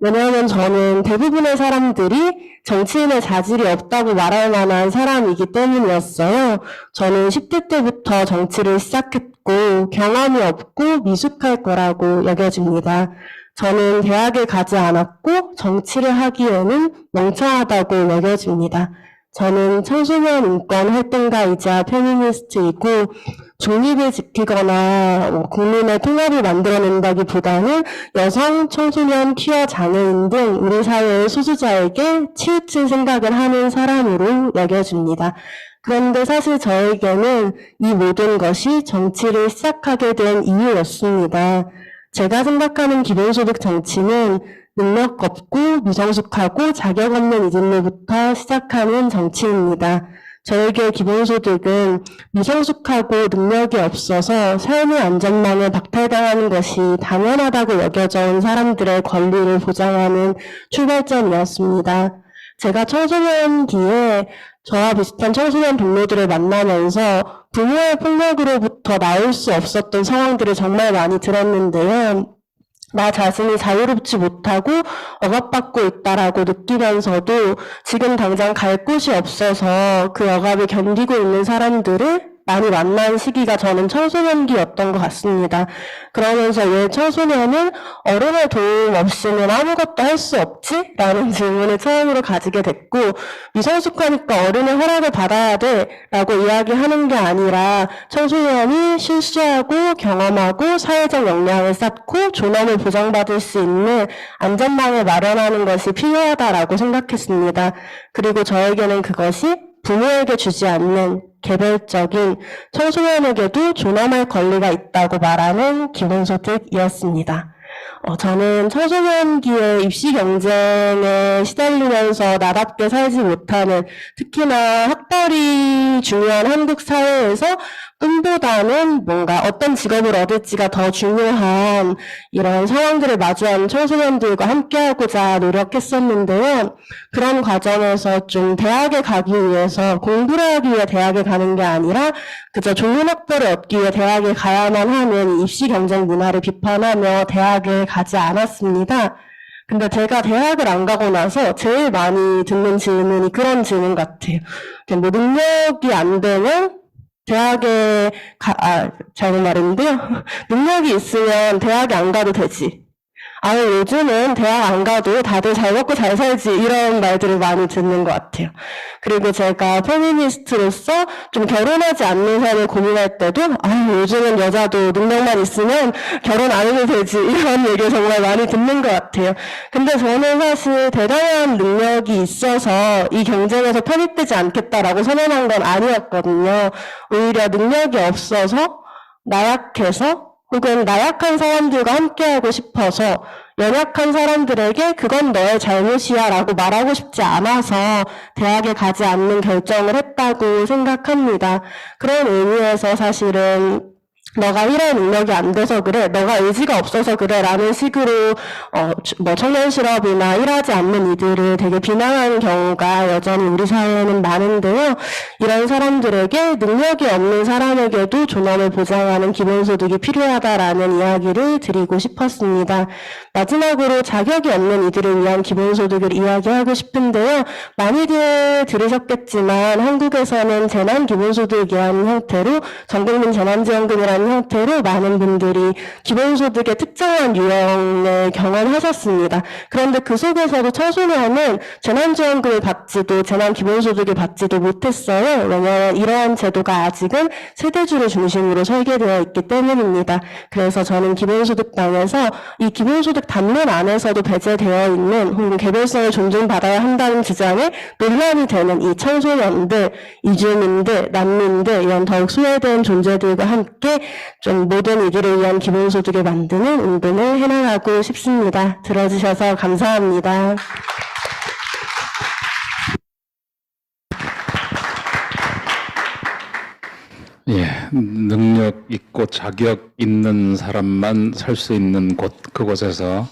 [SPEAKER 6] 왜냐하면 저는 대부분의 사람들이 정치인의 자질이 없다고 말할 만한 사람이기 때문이었어요. 저는 10대 때부터 정치를 시작했고 경험이 없고 미숙할 거라고 여겨집니다. 저는 대학을 가지 않았고 정치를 하기에는 멍청하다고 여겨집니다. 저는 청소년 인권 활동가이자 페미니스트이고 중립을 지키거나 국민의 통합을 만들어낸다기보다는 여성, 청소년, 퀴어, 장애인 등 우리 사회의 소수자에게 치우친 생각을 하는 사람으로 여겨집니다. 그런데 사실 저에게는 이 모든 것이 정치를 시작하게 된 이유였습니다. 제가 생각하는 기본소득 정치는 능력 없고 미성숙하고 자격 없는 이들로부터 시작하는 정치입니다. 저에게 기본소득은 미성숙하고 능력이 없어서 삶의 안전망을 박탈당하는 것이 당연하다고 여겨져 온 사람들의 권리를 보장하는 출발점이었습니다. 제가 청소년기에 저와 비슷한 청소년 동료들을 만나면서 부모의 폭력으로부터 나올 수 없었던 상황들을 정말 많이 들었는데요. 나 자신이 자유롭지 못하고 억압받고 있다라고 느끼면서도 지금 당장 갈 곳이 없어서 그 억압을 견디고 있는 사람들을 많이 만난 시기가 저는 청소년기였던 것 같습니다. 그러면서 왜 청소년은 어른의 도움 없이는 아무것도 할 수 없지? 라는 질문을 처음으로 가지게 됐고, 미성숙하니까 어른의 허락을 받아야 돼 라고 이야기하는 게 아니라 청소년이 실수하고 경험하고 사회적 역량을 쌓고 존엄을 보장받을 수 있는 안전망을 마련하는 것이 필요하다라고 생각했습니다. 그리고 저에게는 그것이 부모에게 주지 않는 개별적인 청소년에게도 존엄할 권리가 있다고 말하는 기본소득이었습니다. 저는 청소년기에 입시 경쟁에 시달리면서 나답게 살지 못하는, 특히나 학벌이 중요한 한국 사회에서 꿈보다는 뭔가 어떤 직업을 얻을지가 더 중요한 이런 상황들을 마주하는 청소년들과 함께하고자 노력했었는데요. 그런 과정에서 좀 대학에 가기 위해서 공부를 하기 위해 대학에 가는 게 아니라 그저 좋은 학벌을 얻기 위해 대학에 가야만 하는 입시 경쟁 문화를 비판하며 대학에 가지 않았습니다. 근데 제가 대학을 안 가고 나서 제일 많이 듣는 질문이 그런 질문 같아요. 뭐 능력이 안 되면 잘못 말했는데요. 능력이 있으면 대학에 안 가도 되지. 요즘은 대학 안 가도 다들 잘 먹고 잘 살지, 이런 말들을 많이 듣는 것 같아요. 그리고 제가 페미니스트로서 좀 결혼하지 않는 삶을 고민할 때도, 요즘은 여자도 능력만 있으면 결혼 안 해도 되지, 이런 얘기를 정말 많이 듣는 것 같아요. 근데 저는 사실 대단한 능력이 있어서 이 경쟁에서 편입되지 않겠다라고 선언한 건 아니었거든요. 오히려 능력이 없어서 나약해서 혹은 나약한 사람들과 함께하고 싶어서 연약한 사람들에게 그건 너의 잘못이야 라고 말하고 싶지 않아서 대학에 가지 않는 결정을 했다고 생각합니다. 그런 의미에서 사실은 너가 일할 능력이 안 돼서 그래, 너가 의지가 없어서 그래 라는 식으로 청년 실업이나 일하지 않는 이들을 되게 비난하는 경우가 여전히 우리 사회에는 많은데요. 이런 사람들에게 능력이 없는 사람에게도 존엄을 보장하는 기본소득이 필요하다라는 이야기를 드리고 싶었습니다. 마지막으로 자격이 없는 이들을 위한 기본소득을 이야기하고 싶은데요. 많이들 들으셨겠지만 한국에서는 재난기본소득이라는 형태로 전국민 재난지원금이라는 형태로 많은 분들이 기본소득의 특정한 유형을 경험하셨습니다. 그런데 그 속에서도 청소년은 재난지원금을 받지도 재난기본소득을 받지도 못했어요. 왜냐하면 이러한 제도가 아직은 세대주를 중심으로 설계되어 있기 때문입니다. 그래서 저는 기본소득당에서 이 기본소득 담론 안에서도 배제되어 있는 혹은 개별성을 존중받아야 한다는 주장에 논란이 되는 이 청소년들, 이주민들, 난민들, 이런 더욱 소외된 존재들과 함께 좀 모든 이들을 위한 기본소득을 만드는 운동을 해나가고 싶습니다. 들어주셔서 감사합니다.
[SPEAKER 1] 예, 능력 있고 자격 있는 사람만 살 수 있는 곳, 그곳에서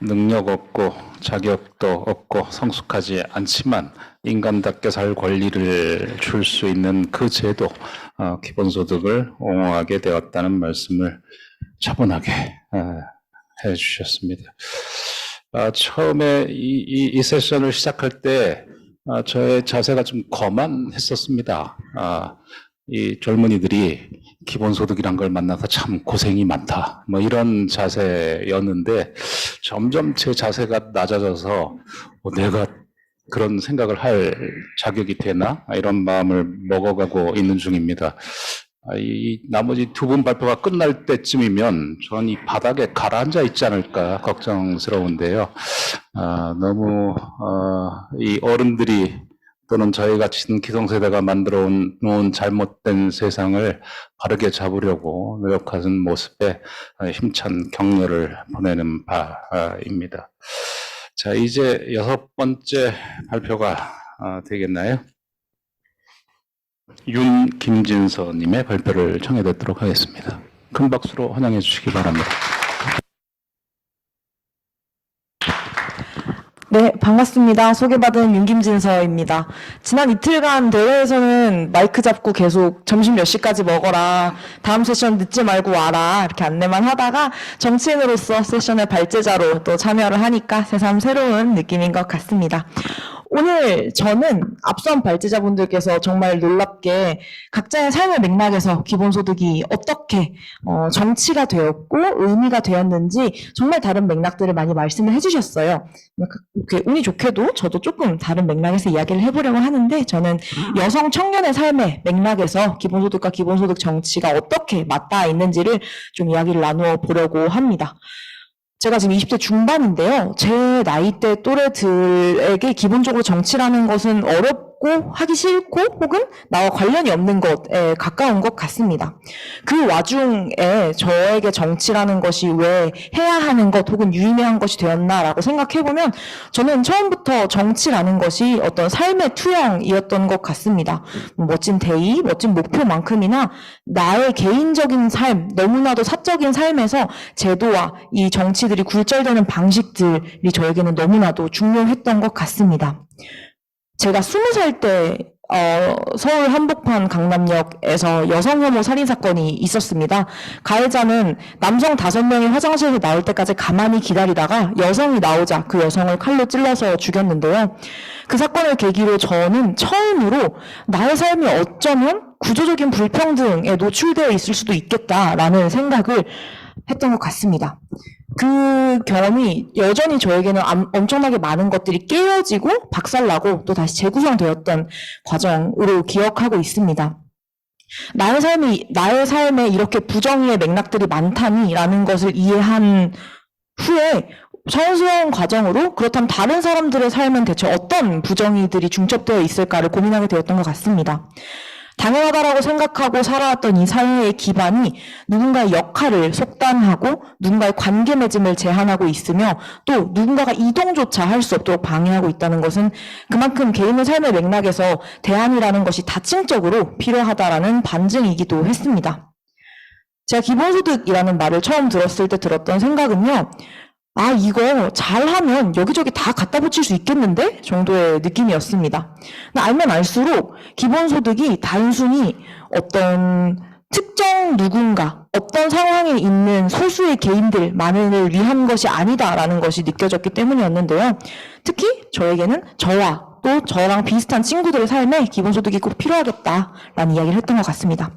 [SPEAKER 1] 능력 없고 자격도 없고 성숙하지 않지만 인간답게 살 권리를 줄 수 있는 그 제도, 기본소득을 옹호하게 되었다는 말씀을 차분하게 해 주셨습니다. 처음에 이 세션을 시작할 때 저의 자세가 좀 거만했었습니다. 이 젊은이들이 기본소득이란 걸 만나서 참 고생이 많다, 뭐 이런 자세였는데 점점 제 자세가 낮아져서 내가 그런 생각을 할 자격이 되나, 이런 마음을 먹어가고 있는 중입니다. 이 나머지 두 분 발표가 끝날 때쯤이면 저는 이 바닥에 가라앉아 있지 않을까 걱정스러운데요. 너무 이 어른들이 또는 저희 같은 기성세대가 만들어 놓은 잘못된 세상을 바르게 잡으려고 노력하는 모습에 힘찬 격려를 보내는 바입니다. 자, 이제 6번째 발표가 되겠나요? 김진서님의 발표를 청해 듣도록 하겠습니다. 큰 박수로 환영해 주시기 바랍니다.
[SPEAKER 7] 네, 반갑습니다. 소개받은 윤김진서입니다. 지난 이틀간 대회에서는 마이크 잡고 계속 점심 몇 시까지 먹어라, 다음 세션 늦지 말고 와라 이렇게 안내만 하다가 정치인으로서 세션의 발제자로 또 참여를 하니까 새삼 새로운 느낌인 것 같습니다. 오늘 저는 앞선 발제자분들께서 정말 놀랍게 각자의 삶의 맥락에서 기본소득이 어떻게 정치가 되었고 의미가 되었는지 정말 다른 맥락들을 많이 말씀을 해주셨어요. 이렇게 운이 좋게도 저도 조금 다른 맥락에서 이야기를 해보려고 하는데, 저는 여성 청년의 삶의 맥락에서 기본소득과 기본소득 정치가 어떻게 맞닿아 있는지를 좀 이야기를 나누어 보려고 합니다. 제가 지금 20대 중반인데요. 제 나이대 또래들에게 기본적으로 정치라는 것은 어렵고 하기 싫고 혹은 나와 관련이 없는 것에 가까운 것 같습니다. 그 와중에 저에게 정치라는 것이 왜 해야 하는 것 혹은 유의미한 것이 되었나라고 생각해보면 저는 처음부터 정치라는 것이 어떤 삶의 투영이었던 것 같습니다. 멋진 대의, 멋진 목표만큼이나 나의 개인적인 삶, 너무나도 사적인 삶에서 제도와 이 정치들이 굴절되는 방식들이 저에게는 너무나도 중요했던 것 같습니다. 제가 20살 때 서울 한복판 강남역에서 여성 혐오 살인 사건이 있었습니다. 가해자는 남성 5명이 화장실에서 나올 때까지 가만히 기다리다가 여성이 나오자 그 여성을 칼로 찔러서 죽였는데요. 그 사건을 계기로 저는 처음으로 나의 삶이 어쩌면 구조적인 불평등에 노출되어 있을 수도 있겠다라는 생각을 했던 것 같습니다. 그 경험이 여전히 저에게는 엄청나게 많은 것들이 깨어지고 박살나고 또 다시 재구성되었던 과정으로 기억하고 있습니다. 나의 삶에 이렇게 부정의의 맥락들이 많다니라는 것을 이해한 후에 자연스러운 과정으로 그렇다면 다른 사람들의 삶은 대체 어떤 부정의들이 중첩되어 있을까를 고민하게 되었던 것 같습니다. 당연하다라고 생각하고 살아왔던 이 사회의 기반이 누군가의 역할을 속단하고 누군가의 관계 맺음을 제한하고 있으며 또 누군가가 이동조차 할 수 없도록 방해하고 있다는 것은 그만큼 개인의 삶의 맥락에서 대안이라는 것이 다층적으로 필요하다라는 반증이기도 했습니다. 제가 기본소득이라는 말을 처음 들었을 때 들었던 생각은요. 아, 이거 잘하면 여기저기 다 갖다 붙일 수 있겠는데? 정도의 느낌이었습니다. 알면 알수록 기본소득이 단순히 어떤 특정 누군가, 어떤 상황에 있는 소수의 개인들만을 위한 것이 아니다라는 것이 느껴졌기 때문이었는데요. 특히 저에게는 저와 또 저랑 비슷한 친구들의 삶에 기본소득이 꼭 필요하겠다라는 이야기를 했던 것 같습니다.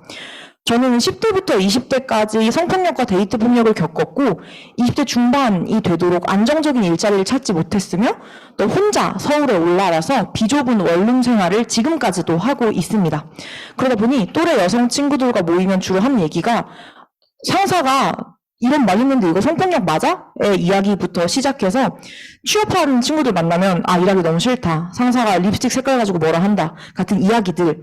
[SPEAKER 7] 저는 10대부터 20대까지 성폭력과 데이트 폭력을 겪었고 20대 중반이 되도록 안정적인 일자리를 찾지 못했으며 또 혼자 서울에 올라와서 비좁은 원룸 생활을 지금까지도 하고 있습니다. 그러다 보니 또래 여성 친구들과 모이면 주로 하는 얘기가 상사가 이런 말 했는데 이거 성폭력 맞아? 의 이야기부터 시작해서 취업하는 친구들 만나면 일하기 너무 싫다. 상사가 립스틱 색깔 가지고 뭐라 한다. 같은 이야기들.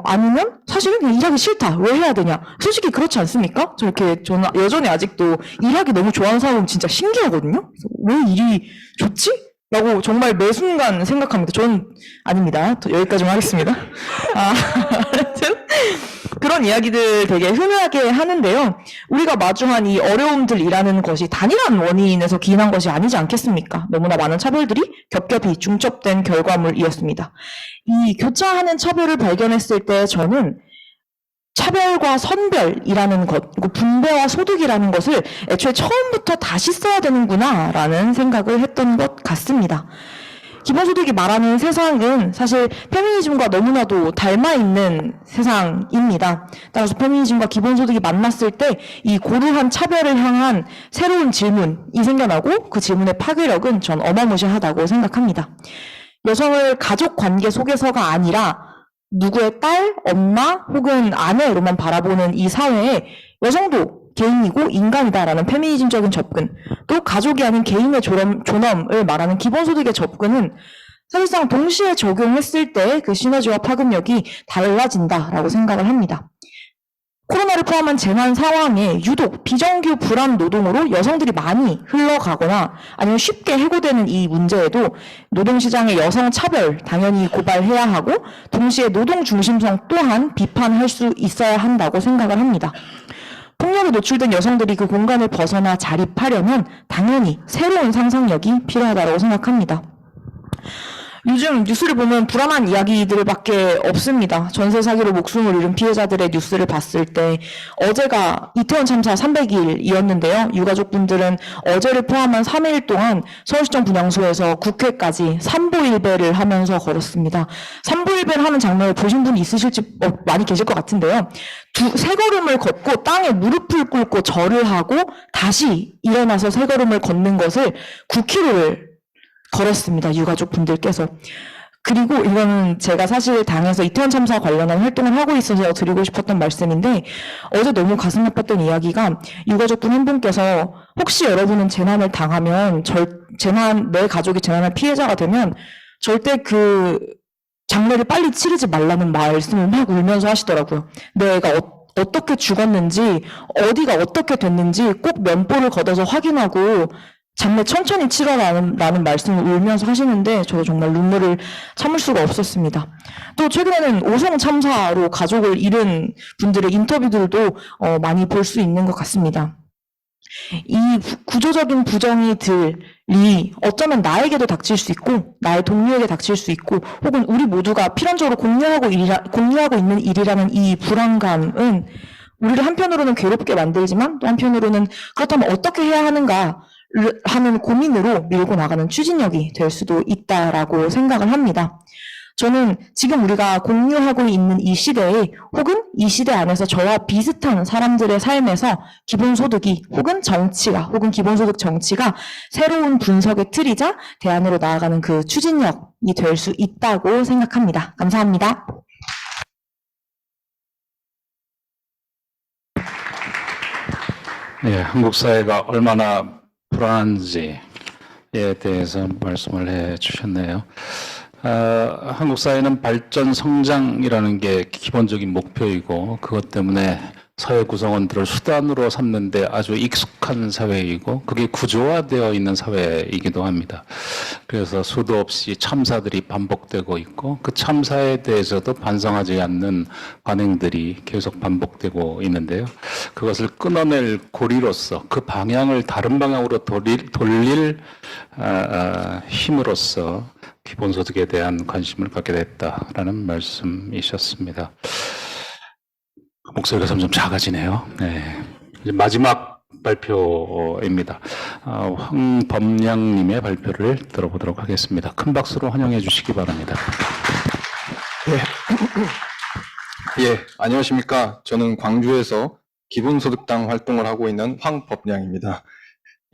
[SPEAKER 7] 아니면 사실은 그냥 일하기 싫다. 왜 해야 되냐. 솔직히 그렇지 않습니까? 저는 여전히 아직도 일하기 너무 좋아하는 사람은 진짜 신기하거든요. 왜 일이 좋지? 라고 정말 매 순간 생각합니다. 저는 아닙니다. 여기까지만 하겠습니다. 아무튼 그런 이야기들 되게 흔하게 하는데요. 우리가 마주한 이 어려움들이라는 것이 단일한 원인에서 기인한 것이 아니지 않겠습니까? 너무나 많은 차별들이 겹겹이 중첩된 결과물이었습니다. 이 교차하는 차별을 발견했을 때 저는 차별과 선별이라는 것, 그리고 분배와 소득이라는 것을 애초에 처음부터 다시 써야 되는구나 라는 생각을 했던 것 같습니다. 기본소득이 말하는 세상은 사실 페미니즘과 너무나도 닮아있는 세상입니다. 따라서 페미니즘과 기본소득이 만났을 때 이 고루한 차별을 향한 새로운 질문이 생겨나고 그 질문의 파괴력은 전 어마무시하다고 생각합니다. 여성을 가족 관계 속에서가 아니라 누구의 딸, 엄마 혹은 아내로만 바라보는 이 사회에 여성도 개인이고 인간이다라는 페미니즘적인 접근, 또 가족이 아닌 개인의 존엄을 말하는 기본소득의 접근은 사실상 동시에 적용했을 때 그 시너지와 파급력이 달라진다라고 생각을 합니다. 코로나를 포함한 재난 상황에 유독 비정규 불안 노동으로 여성들이 많이 흘러가거나 아니면 쉽게 해고되는 이 문제에도 노동시장의 여성 차별 당연히 고발해야 하고 동시에 노동 중심성 또한 비판할 수 있어야 한다고 생각을 합니다. 폭력에 노출된 여성들이 그 공간을 벗어나 자립하려면 당연히 새로운 상상력이 필요하다고 생각합니다. 요즘 뉴스를 보면 불안한 이야기들밖에 없습니다. 전세 사기로 목숨을 잃은 피해자들의 뉴스를 봤을 때 어제가 이태원 참사 300일이었는데요. 유가족분들은 어제를 포함한 3일 동안 서울시청 분향소에서 국회까지 삼보일배를 하면서 걸었습니다. 삼보일배를 하는 장면을 보신 분이 있으실지 많이 계실 것 같은데요. 세 걸음을 걷고 땅에 무릎을 꿇고 절을 하고 다시 일어나서 세 걸음을 걷는 것을 9km를 걸었습니다. 유가족 분들께서. 그리고 이거는 제가 사실 당에서 이태원 참사 관련한 활동을 하고 있어서 드리고 싶었던 말씀인데 어제 너무 가슴 아팠던 이야기가 유가족분 한 분께서 혹시 여러분은 재난을 당하면 내 가족이 재난의 피해자가 되면 절대 그 장례를 빨리 치르지 말라는 말씀을 막 울면서 하시더라고요. 내가 어떻게 죽었는지 어디가 어떻게 됐는지 꼭 면보를 걷어서 확인하고 장례 천천히 치러라는 말씀을 울면서 하시는데 저도 정말 눈물을 참을 수가 없었습니다. 또 최근에는 오송 참사로 가족을 잃은 분들의 인터뷰들도 많이 볼 수 있는 것 같습니다. 이 구조적인 부정이들이 어쩌면 나에게도 닥칠 수 있고 나의 동료에게 닥칠 수 있고 혹은 우리 모두가 필연적으로 공유하고 있는 일이라는 이 불안감은 우리를 한편으로는 괴롭게 만들지만 또 한편으로는 그렇다면 어떻게 해야 하는가 하는 고민으로 밀고 나가는 추진력이 될 수도 있다라고 생각을 합니다. 저는 지금 우리가 공유하고 있는 이 시대에 혹은 이 시대 안에서 저와 비슷한 사람들의 삶에서 기본소득이 혹은 정치가 혹은 기본소득 정치가 새로운 분석의 틀이자 대안으로 나아가는 그 추진력이 될 수 있다고 생각합니다. 감사합니다.
[SPEAKER 1] 예, 한국 사회가 얼마나 불안한지에 대해서 말씀을 해 주셨네요. 한국 사회는 발전 성장이라는 게 기본적인 목표이고 그것 때문에 사회 구성원들을 수단으로 삼는데 아주 익숙한 사회이고 그게 구조화되어 있는 사회이기도 합니다. 그래서 수도 없이 참사들이 반복되고 있고 그 참사에 대해서도 반성하지 않는 관행들이 계속 반복되고 있는데요. 그것을 끊어낼 고리로서 그 방향을 다른 방향으로 돌릴 힘으로써 기본소득에 대한 관심을 갖게 됐다라는 말씀이셨습니다. 목소리가 점점 작아지네요. 네. 이제 마지막 발표입니다. 황범량님의 발표를 들어보도록 하겠습니다. 큰 박수로 환영해 주시기 바랍니다.
[SPEAKER 8] 예, 안녕하십니까. 저는 광주에서 기본소득당 활동을 하고 있는 황법량입니다.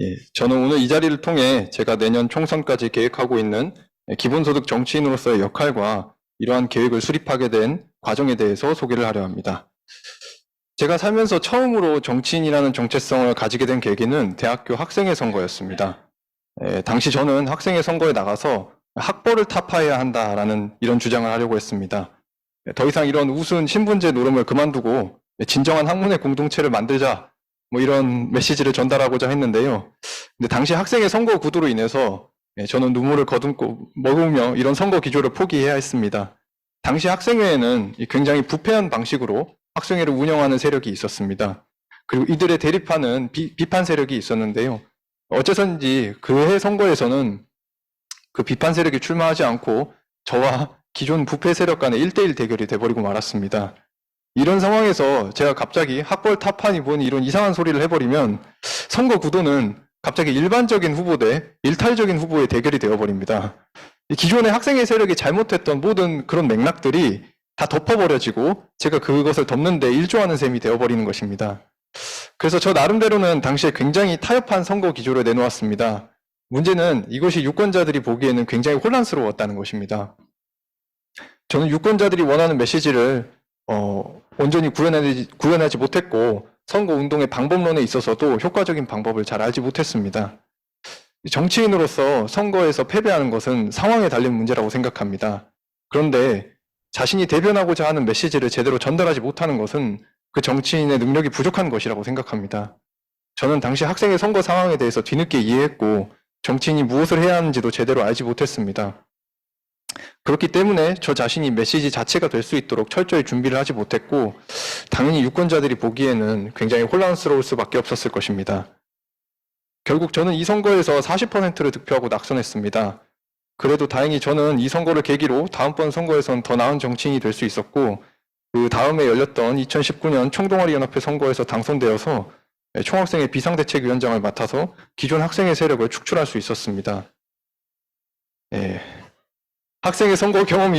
[SPEAKER 8] 예, 저는 오늘 이 자리를 통해 제가 내년 총선까지 계획하고 있는 기본소득 정치인으로서의 역할과 이러한 계획을 수립하게 된 과정에 대해서 소개를 하려 합니다. 제가 살면서 처음으로 정치인이라는 정체성을 가지게 된 계기는 대학교 학생회 선거였습니다. 당시 저는 학생회 선거에 나가서 학벌을 타파해야 한다라는 이런 주장을 하려고 했습니다. 더 이상 이런 우스운 신분제 노름을 그만두고 진정한 학문의 공동체를 만들자 뭐 이런 메시지를 전달하고자 했는데요. 근데 당시 학생회 선거 구도로 인해서 저는 눈물을 머금으며 이런 선거 기조를 포기해야 했습니다. 당시 학생회에는 굉장히 부패한 방식으로 학생회를 운영하는 세력이 있었습니다. 그리고 이들에 대립하는 비판 세력이 있었는데요. 어째서인지 그 해 선거에서는 그 비판 세력이 출마하지 않고 저와 기존 부패 세력 간의 1대1 대결이 돼버리고 말았습니다. 이런 상황에서 제가 갑자기 학벌 타파니 보니 이런 이상한 소리를 해버리면 선거 구도는 갑자기 일반적인 후보 대 일탈적인 후보의 대결이 되어버립니다. 기존의 학생회 세력이 잘못했던 모든 그런 맥락들이 다 덮어버려지고 제가 그것을 덮는데 일조하는 셈이 되어버리는 것입니다. 그래서 저 나름대로는 당시에 굉장히 타협한 선거 기조를 내놓았습니다. 문제는 이것이 유권자들이 보기에는 굉장히 혼란스러웠다는 것입니다. 저는 유권자들이 원하는 메시지를 온전히 구현하지 못했고 선거운동의 방법론에 있어서도 효과적인 방법을 잘 알지 못했습니다. 정치인으로서 선거에서 패배하는 것은 상황에 달린 문제라고 생각합니다. 그런데 자신이 대변하고자 하는 메시지를 제대로 전달하지 못하는 것은 그 정치인의 능력이 부족한 것이라고 생각합니다. 저는 당시 학생의 선거 상황에 대해서 뒤늦게 이해했고 정치인이 무엇을 해야 하는지도 제대로 알지 못했습니다. 그렇기 때문에 저 자신이 메시지 자체가 될 수 있도록 철저히 준비를 하지 못했고 당연히 유권자들이 보기에는 굉장히 혼란스러울 수밖에 없었을 것입니다. 결국 저는 이 선거에서 40%를 득표하고 낙선했습니다. 그래도 다행히 저는 이 선거를 계기로 다음번 선거에선 더 나은 정치인이 될 수 있었고 그 다음에 열렸던 2019년 총동아리 연합회 선거에서 당선되어서 총학생회 비상대책위원장을 맡아서 기존 학생의 세력을 축출할 수 있었습니다. 학생의 선거 경험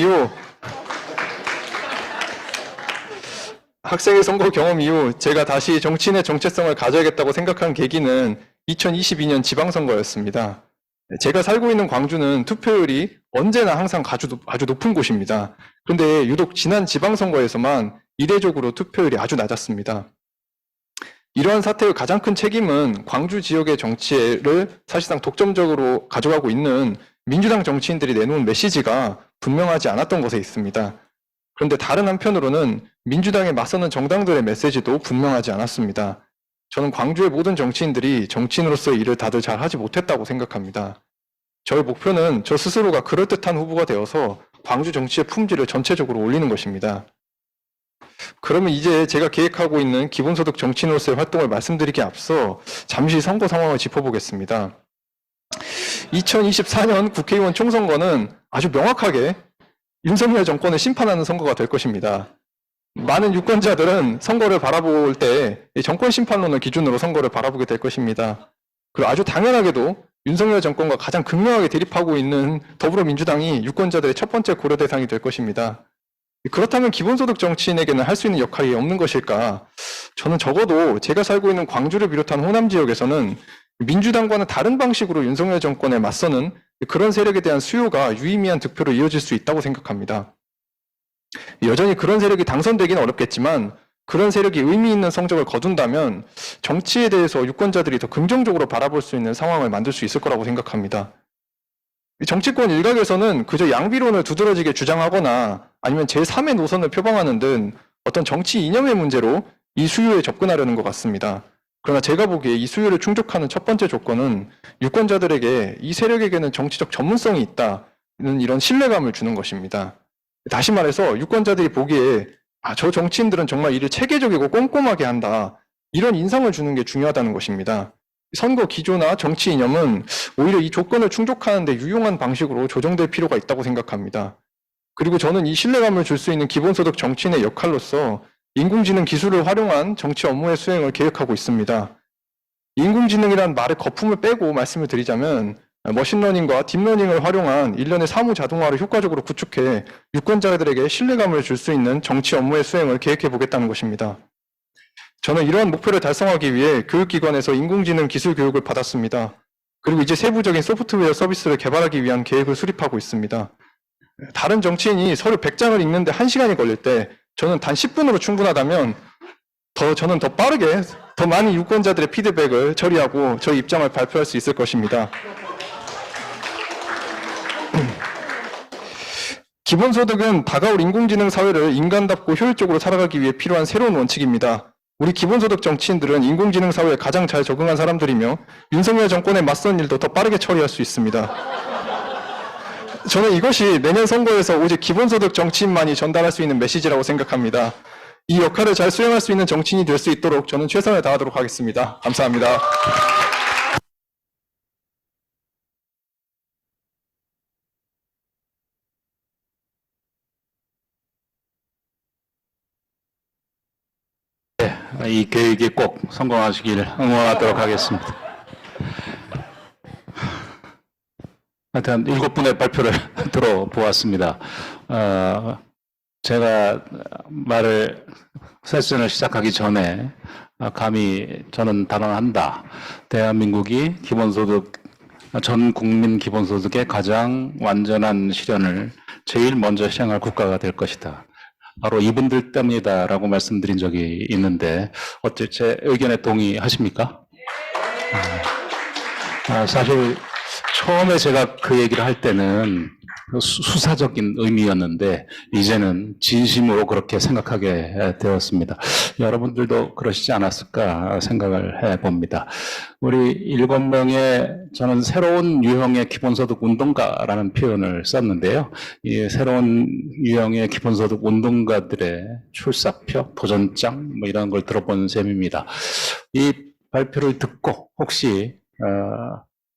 [SPEAKER 8] 이후 제가 다시 정치인의 정체성을 가져야겠다고 생각한 계기는 2022년 지방선거였습니다. 제가 살고 있는 광주는 투표율이 언제나 항상 아주 높은 곳입니다. 그런데 유독 지난 지방선거에서만 이례적으로 투표율이 아주 낮았습니다. 이러한 사태의 가장 큰 책임은 광주 지역의 정치를 사실상 독점적으로 가져가고 있는 민주당 정치인들이 내놓은 메시지가 분명하지 않았던 것에 있습니다. 그런데 다른 한편으로는 민주당에 맞서는 정당들의 메시지도 분명하지 않았습니다. 저는 광주의 모든 정치인들이 정치인으로서의 일을 다들 잘 하지 못했다고 생각합니다. 저의 목표는 저 스스로가 그럴듯한 후보가 되어서 광주 정치의 품질을 전체적으로 올리는 것입니다. 그러면 이제 제가 계획하고 있는 기본소득 정치인으로서의 활동을 말씀드리기에 앞서 잠시 선거 상황을 짚어보겠습니다. 2024년 국회의원 총선거는 아주 명확하게 윤석열 정권을 심판하는 선거가 될 것입니다. 많은 유권자들은 선거를 바라볼 때 정권 심판론을 기준으로 선거를 바라보게 될 것입니다. 그리고 아주 당연하게도 윤석열 정권과 가장 극명하게 대립하고 있는 더불어민주당이 유권자들의 첫 번째 고려 대상이 될 것입니다. 그렇다면 기본소득 정치인에게는 할 수 있는 역할이 없는 것일까? 저는 적어도 제가 살고 있는 광주를 비롯한 호남 지역에서는 민주당과는 다른 방식으로 윤석열 정권에 맞서는 그런 세력에 대한 수요가 유의미한 득표로 이어질 수 있다고 생각합니다. 여전히 그런 세력이 당선되기는 어렵겠지만 그런 세력이 의미 있는 성적을 거둔다면 정치에 대해서 유권자들이 더 긍정적으로 바라볼 수 있는 상황을 만들 수 있을 거라고 생각합니다. 정치권 일각에서는 그저 양비론을 두드러지게 주장하거나 아니면 제3의 노선을 표방하는 등 어떤 정치 이념의 문제로 이 수요에 접근하려는 것 같습니다. 그러나 제가 보기에 이 수요를 충족하는 첫 번째 조건은 유권자들에게 이 세력에게는 정치적 전문성이 있다는 이런 신뢰감을 주는 것입니다. 다시 말해서 유권자들이 보기에 저 정치인들은 정말 일을 체계적이고 꼼꼼하게 한다. 이런 인상을 주는 게 중요하다는 것입니다. 선거 기조나 정치 이념은 오히려 이 조건을 충족하는 데 유용한 방식으로 조정될 필요가 있다고 생각합니다. 그리고 저는 이 신뢰감을 줄 수 있는 기본소득 정치인의 역할로서 인공지능 기술을 활용한 정치 업무의 수행을 계획하고 있습니다. 인공지능이란 말의 거품을 빼고 말씀을 드리자면 머신러닝과 딥러닝을 활용한 일련의 사무 자동화를 효과적으로 구축해 유권자들에게 신뢰감을 줄 수 있는 정치 업무의 수행을 계획해 보겠다는 것입니다. 저는 이러한 목표를 달성하기 위해 교육기관에서 인공지능 기술 교육을 받았습니다. 그리고 이제 세부적인 소프트웨어 서비스를 개발하기 위한 계획을 수립하고 있습니다. 다른 정치인이 서류 100장을 읽는데 1시간이 걸릴 때 저는 단 10분으로 충분하다면 저는 더 빠르게 더 많은 유권자들의 피드백을 처리하고 저희 입장을 발표할 수 있을 것입니다. 기본소득은 다가올 인공지능 사회를 인간답고 효율적으로 살아가기 위해 필요한 새로운 원칙입니다. 우리 기본소득 정치인들은 인공지능 사회에 가장 잘 적응한 사람들이며 윤석열 정권에 맞선 일도 더 빠르게 처리할 수 있습니다. 저는 이것이 내년 선거에서 오직 기본소득 정치인만이 전달할 수 있는 메시지라고 생각합니다. 이 역할을 잘 수행할 수 있는 정치인이 될 수 있도록 저는 최선을 다하도록 하겠습니다. 감사합니다.
[SPEAKER 1] 이 계획이 꼭 성공하시길 응원하도록 하겠습니다. 하여튼 7분의 발표를 들어보았습니다. 제가 세션을 시작하기 전에 감히 저는 단언한다. 대한민국이 전 국민 기본소득의 가장 완전한 실현을 제일 먼저 시행할 국가가 될 것이다. 바로 이분들 때문이다라고 말씀드린 적이 있는데 어째 제 의견에 동의하십니까? 사실 처음에 제가 그 얘기를 할 때는 수사적인 의미였는데 이제는 진심으로 그렇게 생각하게 되었습니다. 여러분들도 그러시지 않았을까 생각을 해봅니다. 우리 7명의 저는 새로운 유형의 기본소득 운동가라는 표현을 썼는데요. 이 새로운 유형의 기본소득 운동가들의 출사표, 도전장 뭐 이런 걸 들어본 셈입니다. 이 발표를 듣고 혹시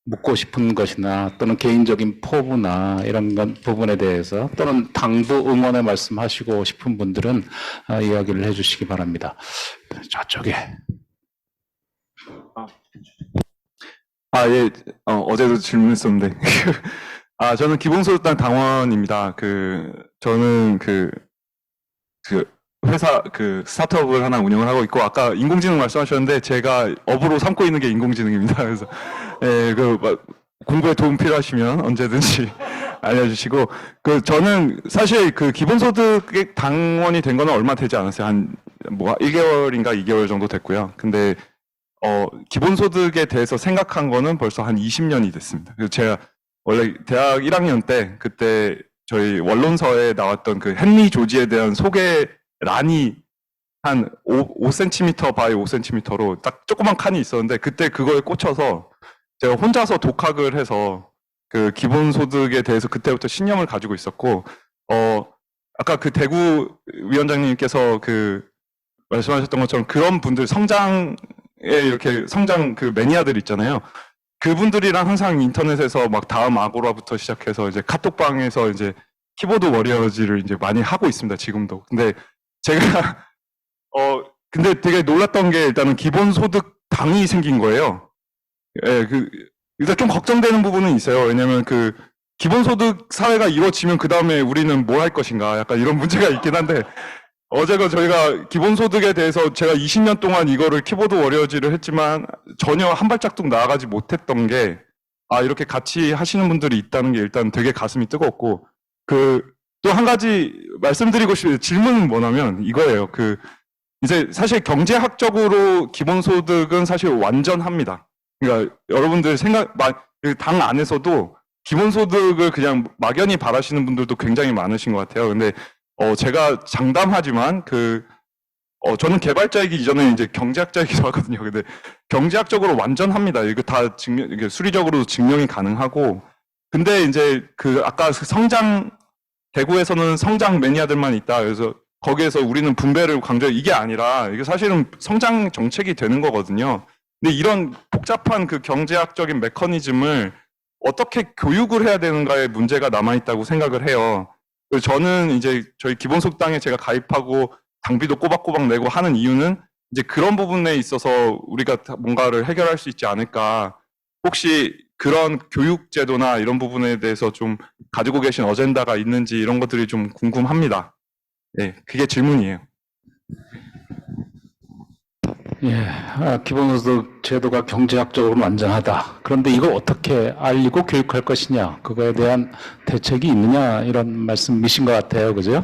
[SPEAKER 1] 묻고 싶은 것이나 또는 개인적인 포부나 이런 부분에 대해서 또는 당부 응원의 말씀하시고 싶은 분들은 이야기를 해주시기 바랍니다. 저쪽에.
[SPEAKER 9] 예, 어제도 질문했었는데. 저는 기본소득당 당원입니다. 저는 회사, 스타트업을 하나 운영을 하고 있고, 아까 인공지능 말씀하셨는데, 제가 업으로 삼고 있는 게 인공지능입니다. 그래서, 공부에 도움 필요하시면 언제든지 알려주시고, 저는 사실 기본소득 당원이 된 거는 얼마 되지 않았어요. 1개월인가 2개월 정도 됐고요. 근데, 기본소득에 대해서 생각한 거는 벌써 한 20년이 됐습니다. 그래서 제가 원래 대학 1학년 때, 그때 저희 원론서에 나왔던 헨리 조지에 대한 소개란이 한 5cm 바이 5cm로 딱 조그만 칸이 있었는데, 그때 그거에 꽂혀서 제가 혼자서 독학을 해서 기본소득에 대해서 그때부터 신념을 가지고 있었고, 아까 대구 위원장님께서 말씀하셨던 것처럼 그런 분들 이렇게 성장 매니아들 있잖아요. 그분들이랑 항상 인터넷에서 막 다음 아고라부터 시작해서 이제 카톡방에서 이제 키보드 워리어즈를 이제 많이 하고 있습니다. 지금도. 근데 제가 근데 되게 놀랐던 게 일단은 기본소득 당이 생긴 거예요. 예, 일단 좀 걱정되는 부분은 있어요. 왜냐면 기본소득 사회가 이루어지면 그 다음에 우리는 뭘 할 것인가 약간 이런 문제가 있긴 한데, 어제가 저희가 기본소득에 대해서 제가 20년 동안 이거를 키보드 워리어즈를 했지만 전혀 한 발짝도 나아가지 못했던 게, 이렇게 같이 하시는 분들이 있다는 게 일단 되게 가슴이 뜨겁고, 또 한 가지 말씀드리고 싶은 질문은 뭐냐면 이거예요. 이제 사실 경제학적으로 기본소득은 사실 완전합니다. 그러니까 여러분들 당 안에서도 기본소득을 그냥 막연히 바라시는 분들도 굉장히 많으신 것 같아요. 근데 제가 장담하지만 저는 개발자이기 이전에 이제 경제학자이기도 하거든요. 근데 경제학적으로 완전합니다. 이거 다 이게 수리적으로 증명이 가능하고. 근데 이제 아까 대구에서는 성장 매니아들만 있다. 그래서 거기에서 우리는 분배를 이게 아니라 이게 사실은 성장 정책이 되는 거거든요. 근데 이런 복잡한 경제학적인 메커니즘을 어떻게 교육을 해야 되는가에 문제가 남아있다고 생각을 해요. 그래서 저는 이제 저희 기본소득당에 제가 가입하고 당비도 꼬박꼬박 내고 하는 이유는 이제 그런 부분에 있어서 우리가 뭔가를 해결할 수 있지 않을까. 혹시 그런 교육제도나 이런 부분에 대해서 좀 가지고 계신 어젠다가 있는지 이런 것들이 좀 궁금합니다. 네, 그게 질문이에요.
[SPEAKER 1] 예, 기본소득 제도가 경제학적으로 완전하다. 그런데 이걸 어떻게 알리고 교육할 것이냐, 그거에 대한 대책이 있느냐, 이런 말씀이신 것 같아요. 그죠?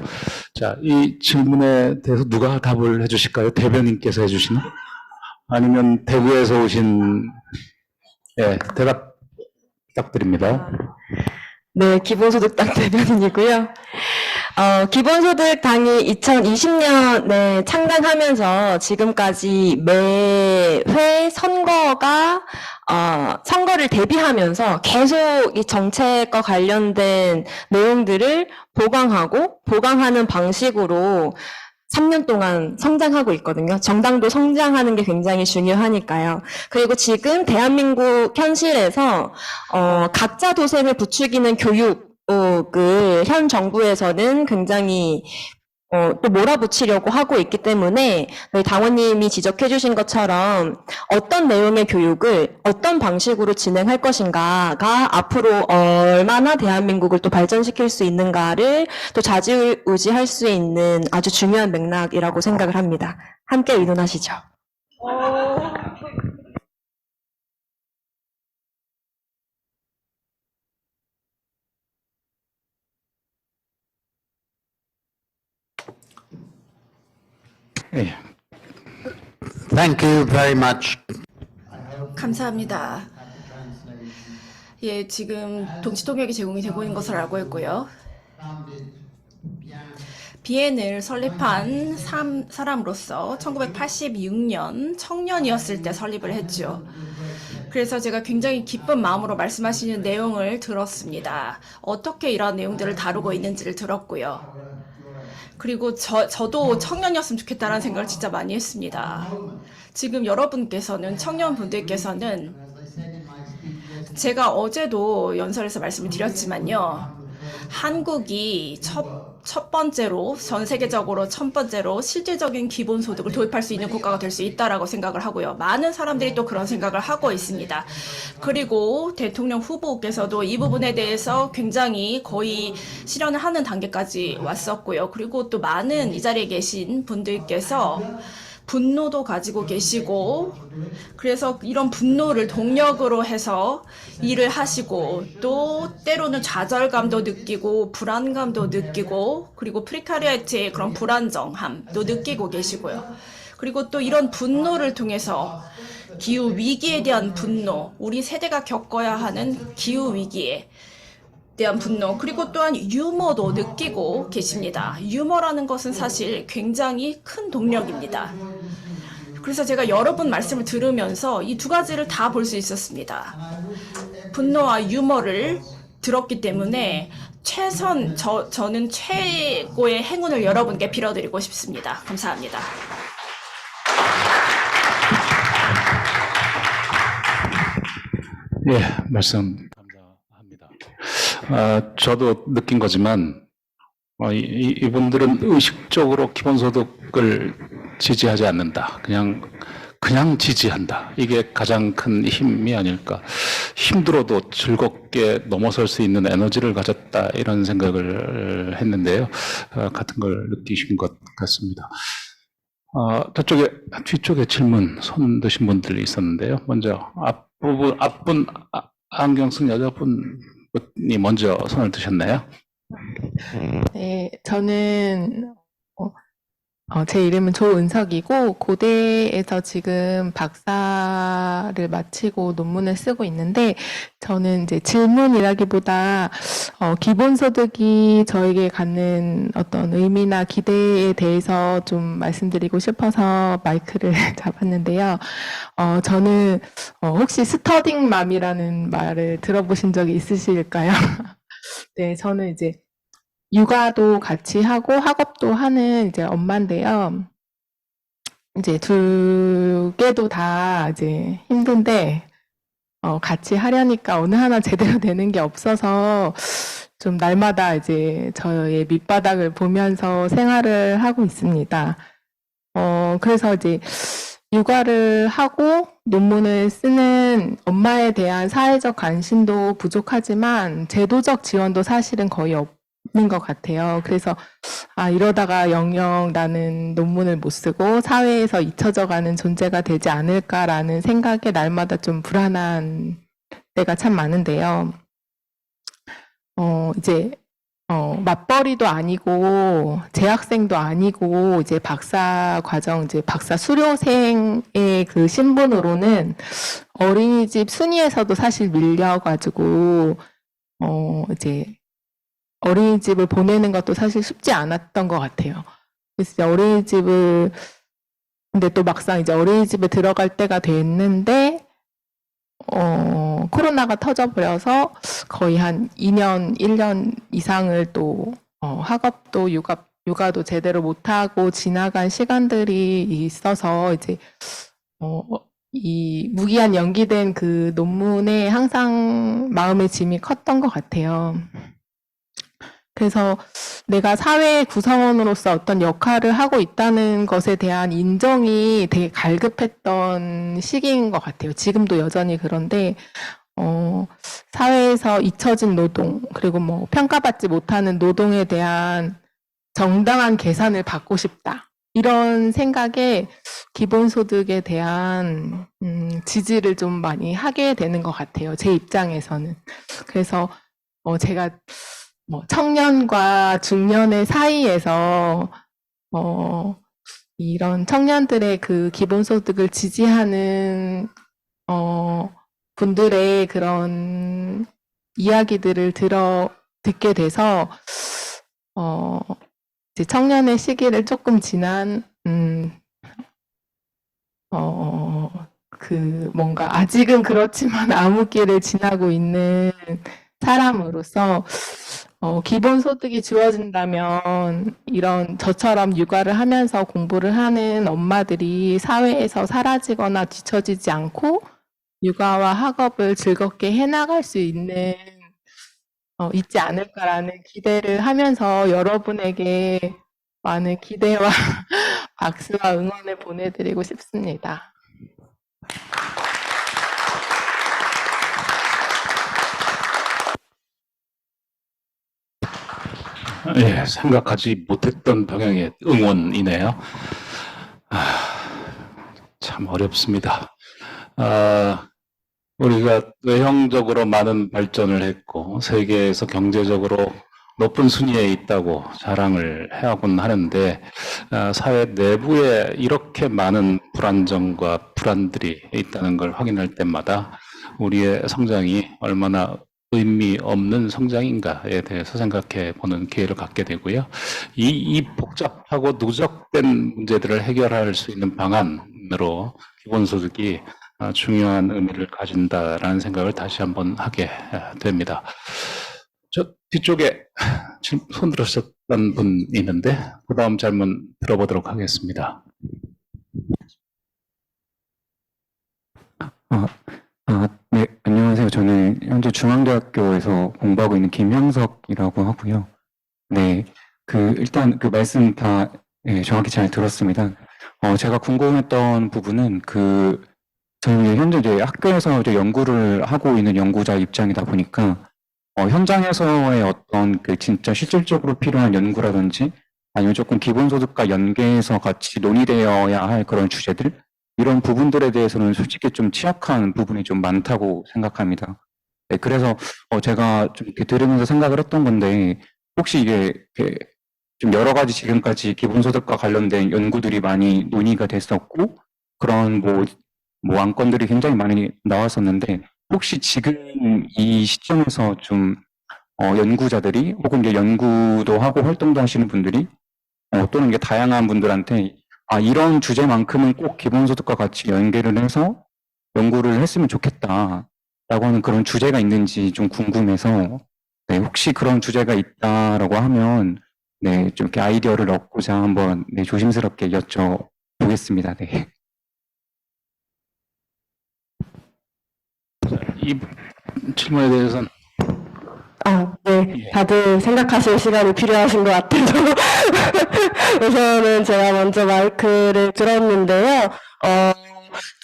[SPEAKER 1] 자, 이 질문에 대해서 누가 답을 해주실까요? 대변인께서 해주시나? 아니면 대구에서 오신, 대답 부탁드립니다.
[SPEAKER 5] 네, 기본소득당 대변인이고요. 기본소득당이 2020년에 창당하면서 지금까지 매회 선거를 대비하면서 계속 이 정책과 관련된 내용들을 보강하는 방식으로 3년 동안 성장하고 있거든요. 정당도 성장하는 게 굉장히 중요하니까요. 그리고 지금 대한민국 현실에서 가짜 도생을 부추기는 교육을 현 정부에서는 굉장히 또 몰아붙이려고 하고 있기 때문에 저희 당원님이 지적해 주신 것처럼 어떤 내용의 교육을 어떤 방식으로 진행할 것인가가 앞으로 얼마나 대한민국을 또 발전시킬 수 있는가를 또 좌지우지할 수 있는 아주 중요한 맥락이라고 생각을 합니다. 함께 의논하시죠.
[SPEAKER 1] 예.
[SPEAKER 10] Thank you very much.
[SPEAKER 11] 감사합니다.
[SPEAKER 10] 예, 지금 동시통역이 제공이 되고 있는 것을 알고 있고요. 비엔을 설립한 사람으로서 1986년 청년이었을 때 설립을 했죠. 그래서 제가 굉장히 기쁜 마음으로 말씀하시는 내용을 들었습니다. 어떻게 이런 내용들을 다루고 있는지를 들었고요. 그리고 저도 청년이었으면 좋겠다는 생각을 진짜 많이 했습니다. 지금 여러분께서는, 청년분들께서는 제가 어제도 연설에서 말씀을 드렸지만요. 한국이 첫 번째로, 전 세계적으로 첫 번째로 실질적인 기본소득을 도입할 수 있는 국가가 될 수 있다라고 생각을 하고요. 많은 사람들이 또 그런 생각을 하고 있습니다. 그리고 대통령 후보께서도 이 부분에 대해서 굉장히 거의 실현을 하는 단계까지 왔었고요. 그리고 또 많은 이 자리에 계신 분들께서 분노도 가지고 계시고, 그래서 이런 분노를 동력으로 해서 일을 하시고, 또 때로는 좌절감도 느끼고 불안감도 느끼고, 그리고 프리카리아티의 그런 불안정함도 느끼고 계시고요. 그리고 또 이런 분노를 통해서 기후 위기에 대한 분노, 우리 세대가 겪어야 하는 기후 위기에 대한 분노, 그리고 또한 유머도 느끼고 계십니다. 유머라는 것은 사실 굉장히 큰 동력입니다. 그래서 제가 여러분 말씀을 들으면서 이 두 가지를 다 볼 수 있었습니다. 분노와 유머를 들었기 때문에 저는 최고의 행운을 여러분께 빌어드리고 싶습니다. 감사합니다.
[SPEAKER 1] 예, 말씀 감사합니다. 저도 느낀 거지만, 이분들은 의식적으로 기본소득을 지지하지 않는다. 그냥 지지한다. 이게 가장 큰 힘이 아닐까. 힘들어도 즐겁게 넘어설 수 있는 에너지를 가졌다. 이런 생각을 했는데요. 같은 걸 느끼신 것 같습니다. 뒤쪽에 질문 손 드신 분들이 있었는데요. 먼저 앞분 안경 쓴 여자분이 먼저 손을 드셨나요?
[SPEAKER 11] 네, 저는 제 이름은 조은석이고 고대에서 지금 박사를 마치고 논문을 쓰고 있는데, 저는 이제 질문이라기보다 기본소득이 저에게 갖는 어떤 의미나 기대에 대해서 좀 말씀드리고 싶어서 마이크를 잡았는데요. 저는 혹시 스터딩맘이라는 말을 들어보신 적이 있으실까요? 네, 저는 이제 육아도 같이 하고 학업도 하는 이제 엄마인데요. 이제 둘 개도 다 이제 힘든데, 같이 하려니까 어느 하나 제대로 되는 게 없어서 좀 날마다 이제 저의 밑바닥을 보면서 생활을 하고 있습니다. 그래서 이제 육아를 하고 논문을 쓰는 엄마에 대한 사회적 관심도 부족하지만 제도적 지원도 사실은 거의 없는 것 같아요. 그래서 이러다가 영영 나는 논문을 못 쓰고 사회에서 잊혀져 가는 존재가 되지 않을까라는 생각에 날마다 좀 불안한 때가 참 많은데요. 이제 맞벌이도 아니고 재학생도 아니고 이제 박사 과정, 이제 박사 수료생의 그 신분으로는 어린이집 순위에서도 사실 밀려가지고 이제 어린이집을 보내는 것도 사실 쉽지 않았던 것 같아요. 그래서 이제 어린이집을, 근데 또 막상 이제 어린이집에 들어갈 때가 됐는데 코로나가 터져버려서 거의 한 2년, 1년 이상을 또 학업도 육아도 제대로 못하고 지나간 시간들이 있어서 이제 이 무기한 연기된 그 논문에 항상 마음의 짐이 컸던 것 같아요. 그래서 내가 사회 구성원으로서 어떤 역할을 하고 있다는 것에 대한 인정이 되게 갈급했던 시기인 것 같아요. 지금도 여전히 그런데 사회에서 잊혀진 노동, 그리고 뭐 평가받지 못하는 노동에 대한 정당한 계산을 받고 싶다. 이런 생각에 기본소득에 대한 지지를 좀 많이 하게 되는 것 같아요. 제 입장에서는. 그래서 제가 청년과 중년의 사이에서 이런 청년들의 그 기본소득을 지지하는 분들의 그런 이야기들을 듣게 돼서, 이제 청년의 시기를 조금 지난, 뭔가 아직은 그렇지만 암흑기를 지나고 있는 사람으로서, 기본소득이 주어진다면 이런 저처럼 육아를 하면서 공부를 하는 엄마들이 사회에서 사라지거나 뒤처지지 않고 육아와 학업을 즐겁게 해나갈 수 있지 않을까라는 기대를 하면서 여러분에게 많은 기대와 박수와 응원을 보내드리고 싶습니다.
[SPEAKER 1] 예, 생각하지 못했던 방향의 응원이네요. 참 어렵습니다. 우리가 외형적으로 많은 발전을 했고 세계에서 경제적으로 높은 순위에 있다고 자랑을 해하곤 하는데 사회 내부에 이렇게 많은 불안정과 불안들이 있다는 걸 확인할 때마다 우리의 성장이 얼마나 의미 없는 성장인가에 대해서 생각해 보는 기회를 갖게 되고요. 이 복잡하고 누적된 문제들을 해결할 수 있는 방안으로 기본소득이 중요한 의미를 가진다라는 생각을 다시 한번 하게 됩니다. 저 뒤쪽에 손 들으셨던 분 있는데 그 다음 질문 들어보도록 하겠습니다.
[SPEAKER 12] 네, 안녕하세요. 저는 현재 중앙대학교에서 공부하고 있는 김형석이라고 하고요. 네, 일단 말씀 다 정확히 잘 들었습니다. 제가 궁금했던 부분은 저는 현재 이제 학교에서 이제 연구를 하고 있는 연구자 입장이다 보니까 현장에서의 어떤 진짜 실질적으로 필요한 연구라든지 아니면 조금 기본소득과 연계해서 같이 논의되어야 할 그런 주제들 이런 부분들에 대해서는 솔직히 좀 취약한 부분이 좀 많다고 생각합니다. 네, 그래서 제가 좀 이렇게 들으면서 생각을 했던 건데 혹시 이게 좀 여러 가지 지금까지 기본소득과 관련된 연구들이 많이 논의가 됐었고 그런 안건들이 굉장히 많이 나왔었는데 혹시 지금 이 시점에서 좀 연구자들이 혹은 이제 연구도 하고 활동도 하시는 분들이 또는 이게 다양한 분들한테 이런 주제만큼은 꼭 기본소득과 같이 연계를 해서 연구를 했으면 좋겠다라고 하는 그런 주제가 있는지 좀 궁금해서 네, 혹시 그런 주제가 있다라고 하면 네, 좀 이렇게 아이디어를 얻고자 한번 네, 조심스럽게 여쭤보겠습니다. 네.
[SPEAKER 1] 이 질문에 대해서는
[SPEAKER 6] 네. 다들 생각하실 시간이 필요하신 것 같아서 우선은 제가 먼저 마이크를 들었는데요.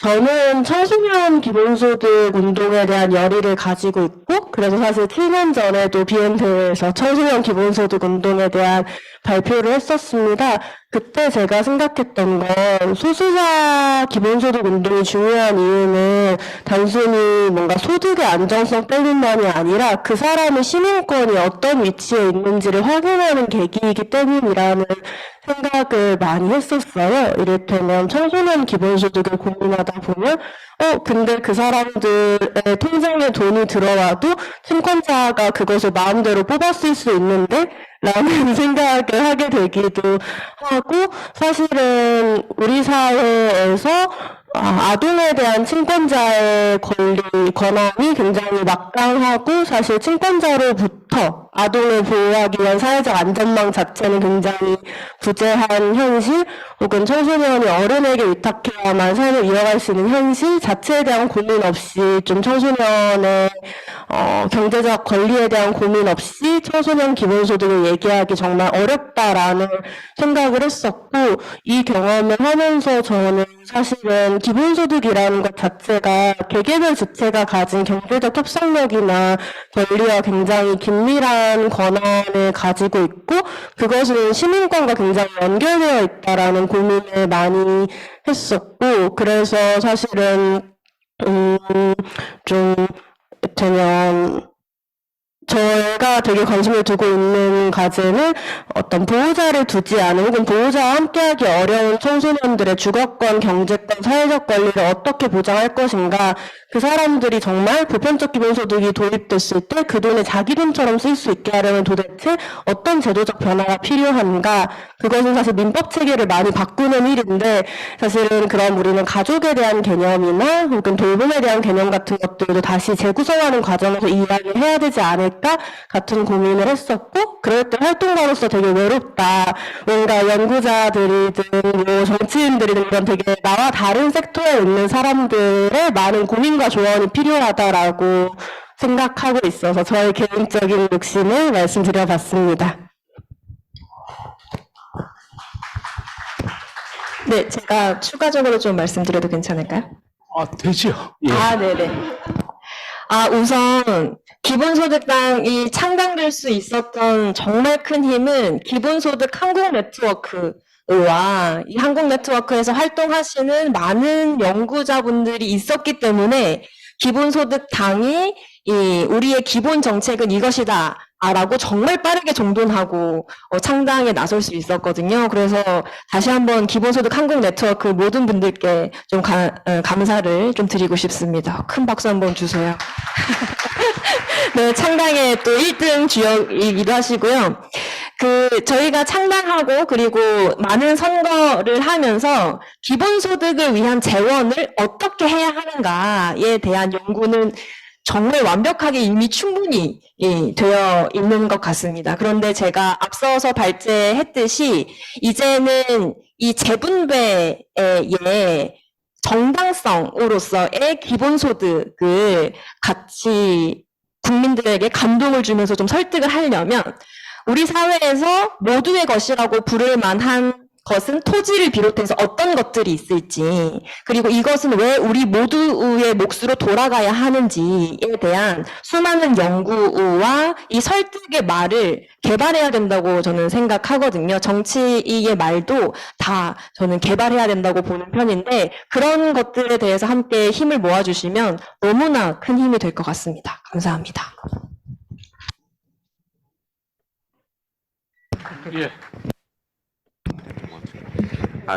[SPEAKER 6] 저는 청소년 기본소득 운동에 대한 열의를 가지고 있고, 그래서 사실 7년 전에도 BM대회에서 청소년 기본소득 운동에 대한 발표를 했었습니다. 그때 제가 생각했던 건 소수자 기본소득 운동이 중요한 이유는 단순히 뭔가 소득의 안정성 때문만이 아니라 그 사람의 시민권이 어떤 위치에 있는지를 확인하는 계기이기 때문이라는 생각을 많이 했었어요. 이를테면 청소년 기본소득을 고민하다 보면 근데 그 사람들의 통장에 돈이 들어와도 채권자가 그것을 마음대로 뽑았을 수 있는데 라는 생각을 하게 되기도 하고 사실은 우리 사회에서 아동에 대한 친권자의 권한이 굉장히 막강하고 사실 친권자로부터 아동을 보호하기 위한 사회적 안전망 자체는 굉장히 부재한 현실 혹은 청소년이 어른에게 위탁해야만 삶을 이어갈 수 있는 현실 자체에 대한 고민 없이 좀 청소년의 경제적 권리에 대한 고민 없이 청소년 기본소득을 얘기하기 정말 어렵다라는 생각을 했었고 이 경험을 하면서 저는 사실은 기본소득이라는 것 자체가 개개별 주체가 가진 경제적 협상력이나 권리와 굉장히 긴밀한 권한을 가지고 있고 그것은 시민권과 굉장히 연결되어 있다라는 고민을 많이 했었고 그래서 사실은 좀 되면 저희가 되게 관심을 두고 있는 과제는 어떤 보호자를 두지 않은 혹은 보호자와 함께하기 어려운 청소년들의 주거권, 경제권, 사회적 권리를 어떻게 보장할 것인가, 그 사람들이 정말 보편적 기본소득이 도입됐을 때 그 돈을 자기 돈처럼 쓸 수 있게 하려면 도대체 어떤 제도적 변화가 필요한가, 그것은 사실 민법 체계를 많이 바꾸는 일인데 사실은 그럼 우리는 가족에 대한 개념이나 혹은 돌봄에 대한 개념 같은 것들도 다시 재구성하는 과정에서 이야기를 해야 되지 않을까 같은 고민을 했었고, 그럴 때 활동가로서 되게 외롭다. 뭔가 연구자들이든 뭐 정치인들이든 이런 되게 나와 다른 섹터에 있는 사람들의 많은 고민과 조언이 필요하다라고 생각하고 있어서 저의 개인적인 욕심을 말씀드려봤습니다.
[SPEAKER 5] 네, 제가 추가적으로 좀 말씀드려도 괜찮을까요?
[SPEAKER 1] 되죠. 예.
[SPEAKER 5] 네네. 우선 기본소득당이 창당될 수 있었던 정말 큰 힘은 기본소득 한국 네트워크와 이 한국 네트워크에서 활동하시는 많은 연구자분들이 있었기 때문에 기본소득당이 우리의 기본 정책은 이것이다. 라고 정말 빠르게 정돈하고 창당에 나설 수 있었거든요. 그래서 다시 한번 기본소득 한국 네트워크 모든 분들께 좀 감사를 좀 드리고 싶습니다. 큰 박수 한번 주세요. 네, 창당의 또 1등 주역이기도 하시고요. 저희가 창당하고 그리고 많은 선거를 하면서 기본소득을 위한 재원을 어떻게 해야 하는가에 대한 연구는 정말 완벽하게 이미 충분히 되어 있는 것 같습니다. 그런데 제가 앞서서 발제했듯이 이제는 이 재분배의 정당성으로서의 기본소득을 같이 국민들에게 감동을 주면서 좀 설득을 하려면 우리 사회에서 모두의 것이라고 부를 만한 것은 토지를 비롯해서 어떤 것들이 있을지, 그리고 이것은 왜 우리 모두의 몫으로 돌아가야 하는지에 대한 수많은 연구와 이 설득의 말을 개발해야 된다고 저는 생각하거든요. 정치의 말도 다 저는 개발해야 된다고 보는 편인데 그런 것들에 대해서 함께 힘을 모아주시면 너무나 큰 힘이 될 것 같습니다. 감사합니다.
[SPEAKER 1] 예.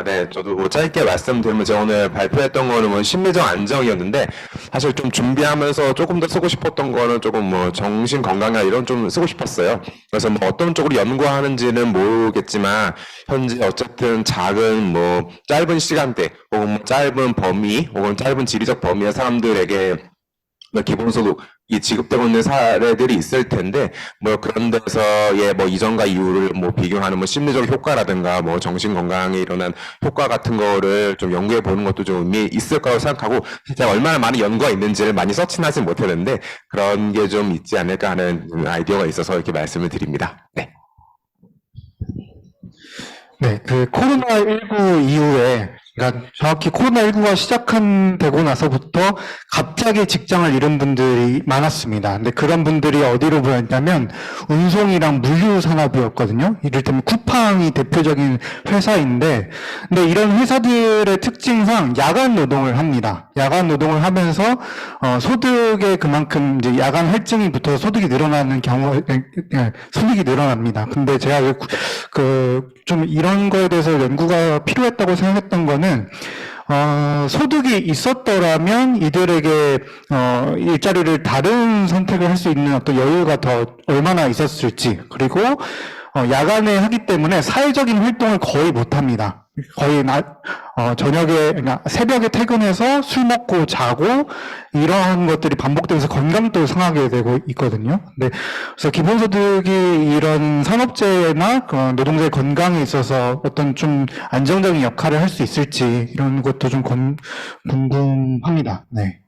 [SPEAKER 3] 네, 저도 뭐 짧게 말씀드리면 제가 오늘 발표했던 거는 뭐 심리적 안정이었는데 사실 좀 준비하면서 조금 더 쓰고 싶었던 거는 조금 뭐 정신 건강이나 이런 좀 쓰고 싶었어요. 그래서 뭐 어떤 쪽으로 연구하는지는 모르겠지만 현재 어쨌든 작은 뭐 짧은 시간대 혹은 뭐 짧은 범위 혹은 짧은 지리적 범위의 사람들에게 기본소득이 지급되고 있는 사례들이 있을 텐데, 뭐 그런 데서의 뭐 이전과 이후를 뭐 비교하는 뭐 심리적 효과라든가 뭐 정신 건강에 일어난 효과 같은 거를 좀 연구해 보는 것도 좀 의미 있을 거라고 생각하고, 제가 얼마나 많은 연구가 있는지를 많이 서칭하지 못했는데 그런 게 좀 있지 않을까 하는 아이디어가 있어서 이렇게 말씀을 드립니다. 네.
[SPEAKER 2] 네, 코로나19 이후에, 그러니까 정확히 코로나19가 시작되고 나서부터 갑자기 직장을 잃은 분들이 많았습니다. 근데 그런 분들이 어디로 보였냐면 운송이랑 물류 산업이었거든요. 이를테면 쿠팡이 대표적인 회사인데, 근데 이런 회사들의 특징상 야간 노동을 합니다. 야간 노동을 하면서 소득에 그만큼 이제 야간 할증이 붙어서 소득이 늘어나는 소득이 늘어납니다. 근데 제가 좀 이런 거에 대해서 연구가 필요했다고 생각했던 거는 소득이 있었더라면 이들에게 일자리를 다른 선택을 할 수 있는 어떤 여유가 더 얼마나 있었을지, 그리고 야간에 하기 때문에 사회적인 활동을 거의 못 합니다. 거의 저녁에, 그러니까 새벽에 퇴근해서 술 먹고 자고 이러한 것들이 반복되면서 건강도 상하게 되고 있거든요. 네, 그래서 기본소득이 이런 산업재해나 노동자의 건강에 있어서 어떤 좀 안정적인 역할을 할 수 있을지 이런 것도 좀 궁금합니다. 네.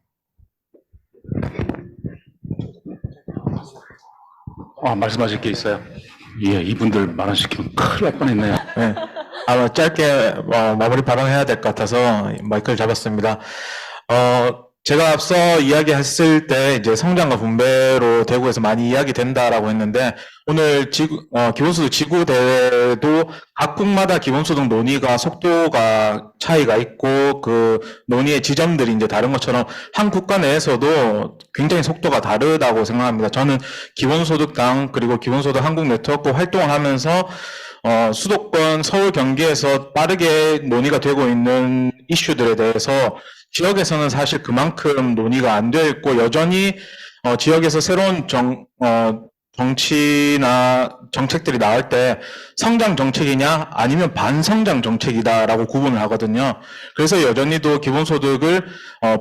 [SPEAKER 1] 말씀하실 게 있어요? 예, 이분들 말안시키면 큰일 날 뻔했네요.
[SPEAKER 4] 네. 아마 짧게 마무리 발언해야 될 것 같아서 마이크를 잡았습니다. 제가 앞서 이야기했을 때 이제 성장과 분배로 대구에서 많이 이야기된다라고 했는데 오늘 기본소득 지구대회도 각국마다 기본소득 논의가 속도가 차이가 있고 그 논의의 지점들이 이제 다른 것처럼 한 국가 내에서도 굉장히 속도가 다르다고 생각합니다. 저는 기본소득당 그리고 기본소득 한국 네트워크 활동을 하면서 수도권 서울 경기에서 빠르게 논의가 되고 있는 이슈들에 대해서 지역에서는 사실 그만큼 논의가 안 되어 있고 여전히 지역에서 새로운 정치나 정책들이 나올 때 성장 정책이냐 아니면 반성장 정책이다라고 구분을 하거든요. 그래서 여전히도 기본소득을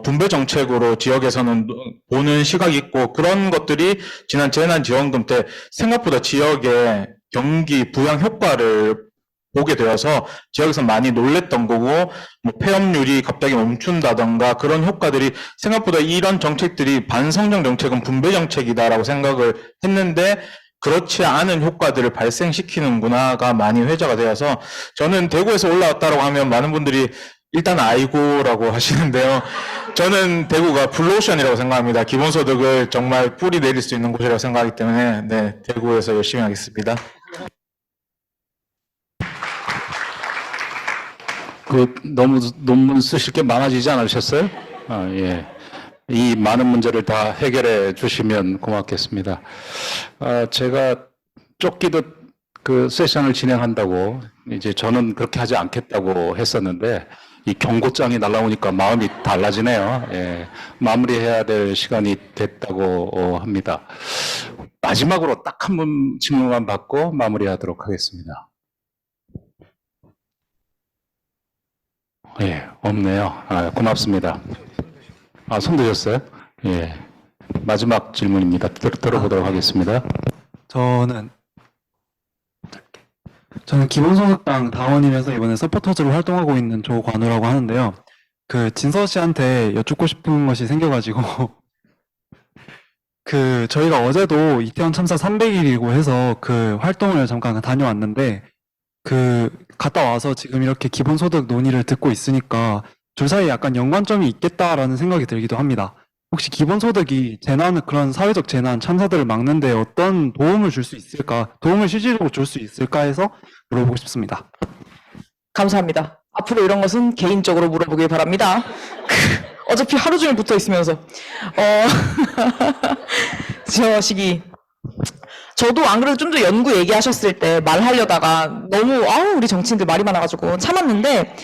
[SPEAKER 4] 분배 정책으로 지역에서는 보는 시각이 있고 그런 것들이 지난 재난지원금 때 생각보다 지역의 경기 부양 효과를 보게 되어서 지역에서 많이 놀랬던 거고 뭐 폐업률이 갑자기 멈춘다던가 그런 효과들이 생각보다 이런 정책들이 반성장 정책은 분배 정책이다라고 생각을 했는데 그렇지 않은 효과들을 발생시키는구나가 많이 회자가 되어서 저는 대구에서 올라왔다고 하면 많은 분들이 일단 아이고라고 하시는데요. 저는 대구가 블루오션이라고 생각합니다. 기본소득을 정말 뿌리 내릴 수 있는 곳이라고 생각하기 때문에 네, 대구에서 열심히 하겠습니다.
[SPEAKER 1] 너무 논문 쓰실 게 많아지지 않으셨어요? 예. 이 많은 문제를 다 해결해 주시면 고맙겠습니다. 제가 쫓기듯 그 세션을 진행한다고 이제 저는 그렇게 하지 않겠다고 했었는데 이 경고장이 날라오니까 마음이 달라지네요. 예. 마무리해야 될 시간이 됐다고 합니다. 마지막으로 딱 한 번 질문만 받고 마무리하도록 하겠습니다. 예, 없네요. 고맙습니다. 손 드셨어요? 예. 마지막 질문입니다. 들어보도록 하겠습니다.
[SPEAKER 2] 저는 기본소득당 당원이면서 이번에 서포터즈로 활동하고 있는 조관우라고 하는데요. 그 진서 씨한테 여쭙고 싶은 것이 생겨가지고 저희가 어제도 이태원 참사 300일이고 해서 그 활동을 잠깐 다녀왔는데 갔다 와서 지금 이렇게 기본소득 논의를 듣고 있으니까 둘 사이에 약간 연관점이 있겠다라는 생각이 들기도 합니다. 혹시 기본소득이 그런 사회적 재난, 참사들을 막는데 어떤 도움을 줄 수 있을까, 도움을 실질적으로 줄 수 있을까 해서 물어보고 싶습니다.
[SPEAKER 7] 감사합니다. 앞으로 이런 것은 개인적으로 물어보길 바랍니다. 어차피 하루 종일 붙어 있으면서. 저 시기. 저도 안 그래도 좀 더 연구 얘기하셨을 때 말하려다가 너무 우리 정치인들 말이 많아가지고 참았는데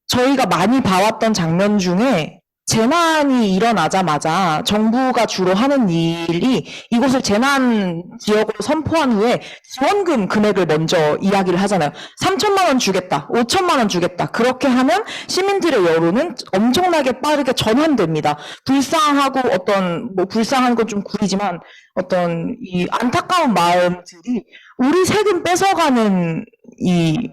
[SPEAKER 7] 저희가 많이 봐왔던 장면 중에 재난이 일어나자마자 정부가 주로 하는 일이 이곳을 재난 지역으로 선포한 후에 지원금 금액을 먼저 이야기를 하잖아요. 3천만 원 주겠다, 5천만 원 주겠다. 그렇게 하면 시민들의 여론은 엄청나게 빠르게 전환됩니다. 불쌍하고 불쌍한 건 좀 구리지만 어떤 이 안타까운 마음들이 우리 세금 뺏어가는 이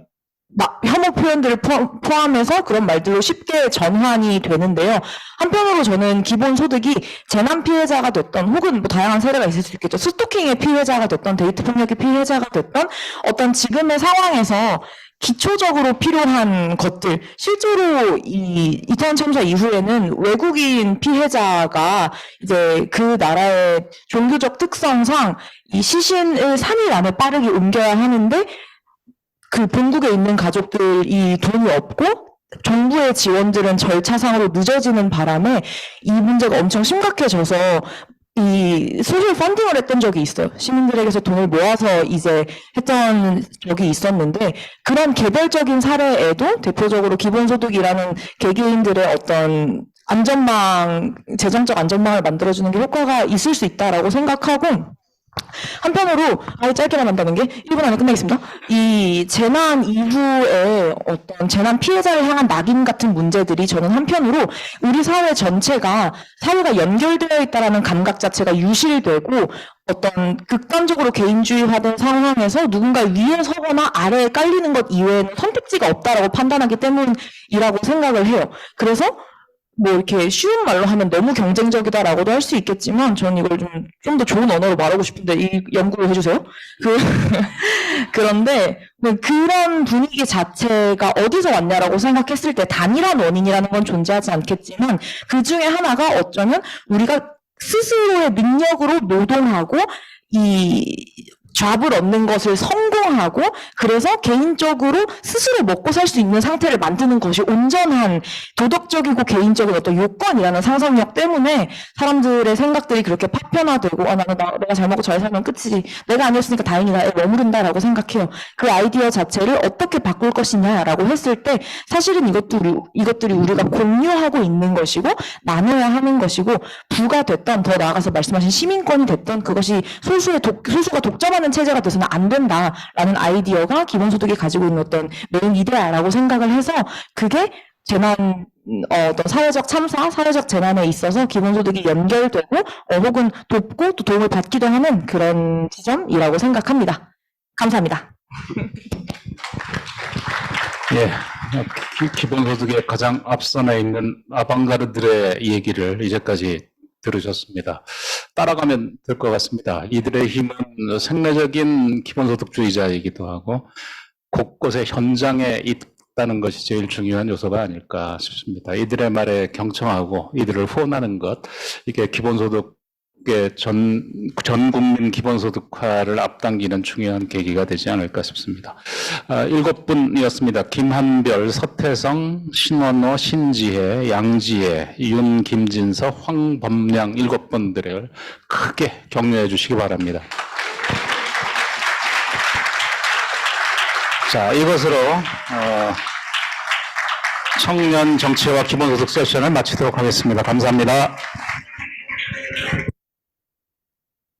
[SPEAKER 7] 혐오 표현들을 포함해서 그런 말들로 쉽게 전환이 되는데요. 한편으로 저는 기본소득이 재난 피해자가 됐던 혹은 다양한 사례가 있을 수 있겠죠. 스토킹의 피해자가 됐던 데이트 폭력의 피해자가 됐던 어떤 지금의 상황에서 기초적으로 필요한 것들, 실제로 이 이태원 참사 이후에는 외국인 피해자가 이제 그 나라의 종교적 특성상 이 시신을 3일 안에 빠르게 옮겨야 하는데 그 본국에 있는 가족들이 돈이 없고 정부의 지원들은 절차상으로 늦어지는 바람에 이 문제가 엄청 심각해져서 이 소셜 펀딩을 했던 적이 있어요. 시민들에게서 돈을 모아서 이제 했던 적이 있었는데 그런 개별적인 사례에도 대표적으로 기본소득이라는 개개인들의 어떤 안전망, 재정적 안전망을 만들어주는 게 효과가 있을 수 있다라고 생각하고 한편으로 짧게만 한다는 게 1분 안에 끝내겠습니다. 이 재난 이후에 어떤 재난 피해자를 향한 낙인 같은 문제들이 저는 한편으로 우리 사회 전체가 사회가 연결되어 있다라는 감각 자체가 유실되고 어떤 극단적으로 개인주의화된 상황에서 누군가 위에 서거나 아래에 깔리는 것 이외에는 선택지가 없다라고 판단하기 때문이라고 생각을 해요. 그래서 뭐 이렇게 쉬운 말로 하면 너무 경쟁적이다라고도 할 수 있겠지만 저는 이걸 좀 더 좋은 언어로 말하고 싶은데 이 연구를 해주세요. 그런데 그런 분위기 자체가 어디서 왔냐라고 생각했을 때 단일한 원인이라는 건 존재하지 않겠지만 그 중에 하나가 어쩌면 우리가 스스로의 능력으로 노동하고 이 잡을 얻는 것을 성공하고 그래서 개인적으로 스스로 먹고 살 수 있는 상태를 만드는 것이 온전한 도덕적이고 개인적인 어떤 요건이라는 상상력 때문에 사람들의 생각들이 그렇게 파편화되고 내가 잘 먹고 잘 살면 끝이지 내가 아니었으니까 다행이다 머무른다라고 생각해요. 그 아이디어 자체를 어떻게 바꿀 것이냐라고 했을 때 사실은 이것들이 우리가 공유하고 있는 것이고 나눠야 하는 것이고 부가 됐던 더 나아가서 말씀하신 시민권이 됐던 그것이 소수가 독점하는 체제가 돼서는 안 된다라는 아이디어가 기본소득이 가지고 있는 어떤 메인 이데아라고 생각을 해서 그게 어떤 사회적 참사, 사회적 재난에 있어서 기본소득이 연결되고 혹은 돕고 또 도움을 받기도 하는 그런 지점이라고 생각합니다. 감사합니다.
[SPEAKER 1] 예, 기본소득의 가장 앞선에 있는 아방가르들의 얘기를 이제까지 들으셨습니다. 따라가면 될 것 같습니다. 이들의 힘은 생내적인 기본소득주의자이기도 하고 곳곳에 현장에 있다는 것이 제일 중요한 요소가 아닐까 싶습니다. 이들의 말에 경청하고 이들을 후원하는 것, 이게 기본소득의 전 국민 기본소득화를 앞당기는 중요한 계기가 되지 않을까 싶습니다. 7분이었습니다. 김한별, 서태성, 신원호, 신지혜, 양지혜, 윤김진서, 황범량 7분들을 크게 격려해 주시기 바랍니다. 자, 이것으로 청년 정치와 기본소득 세션을 마치도록 하겠습니다. 감사합니다.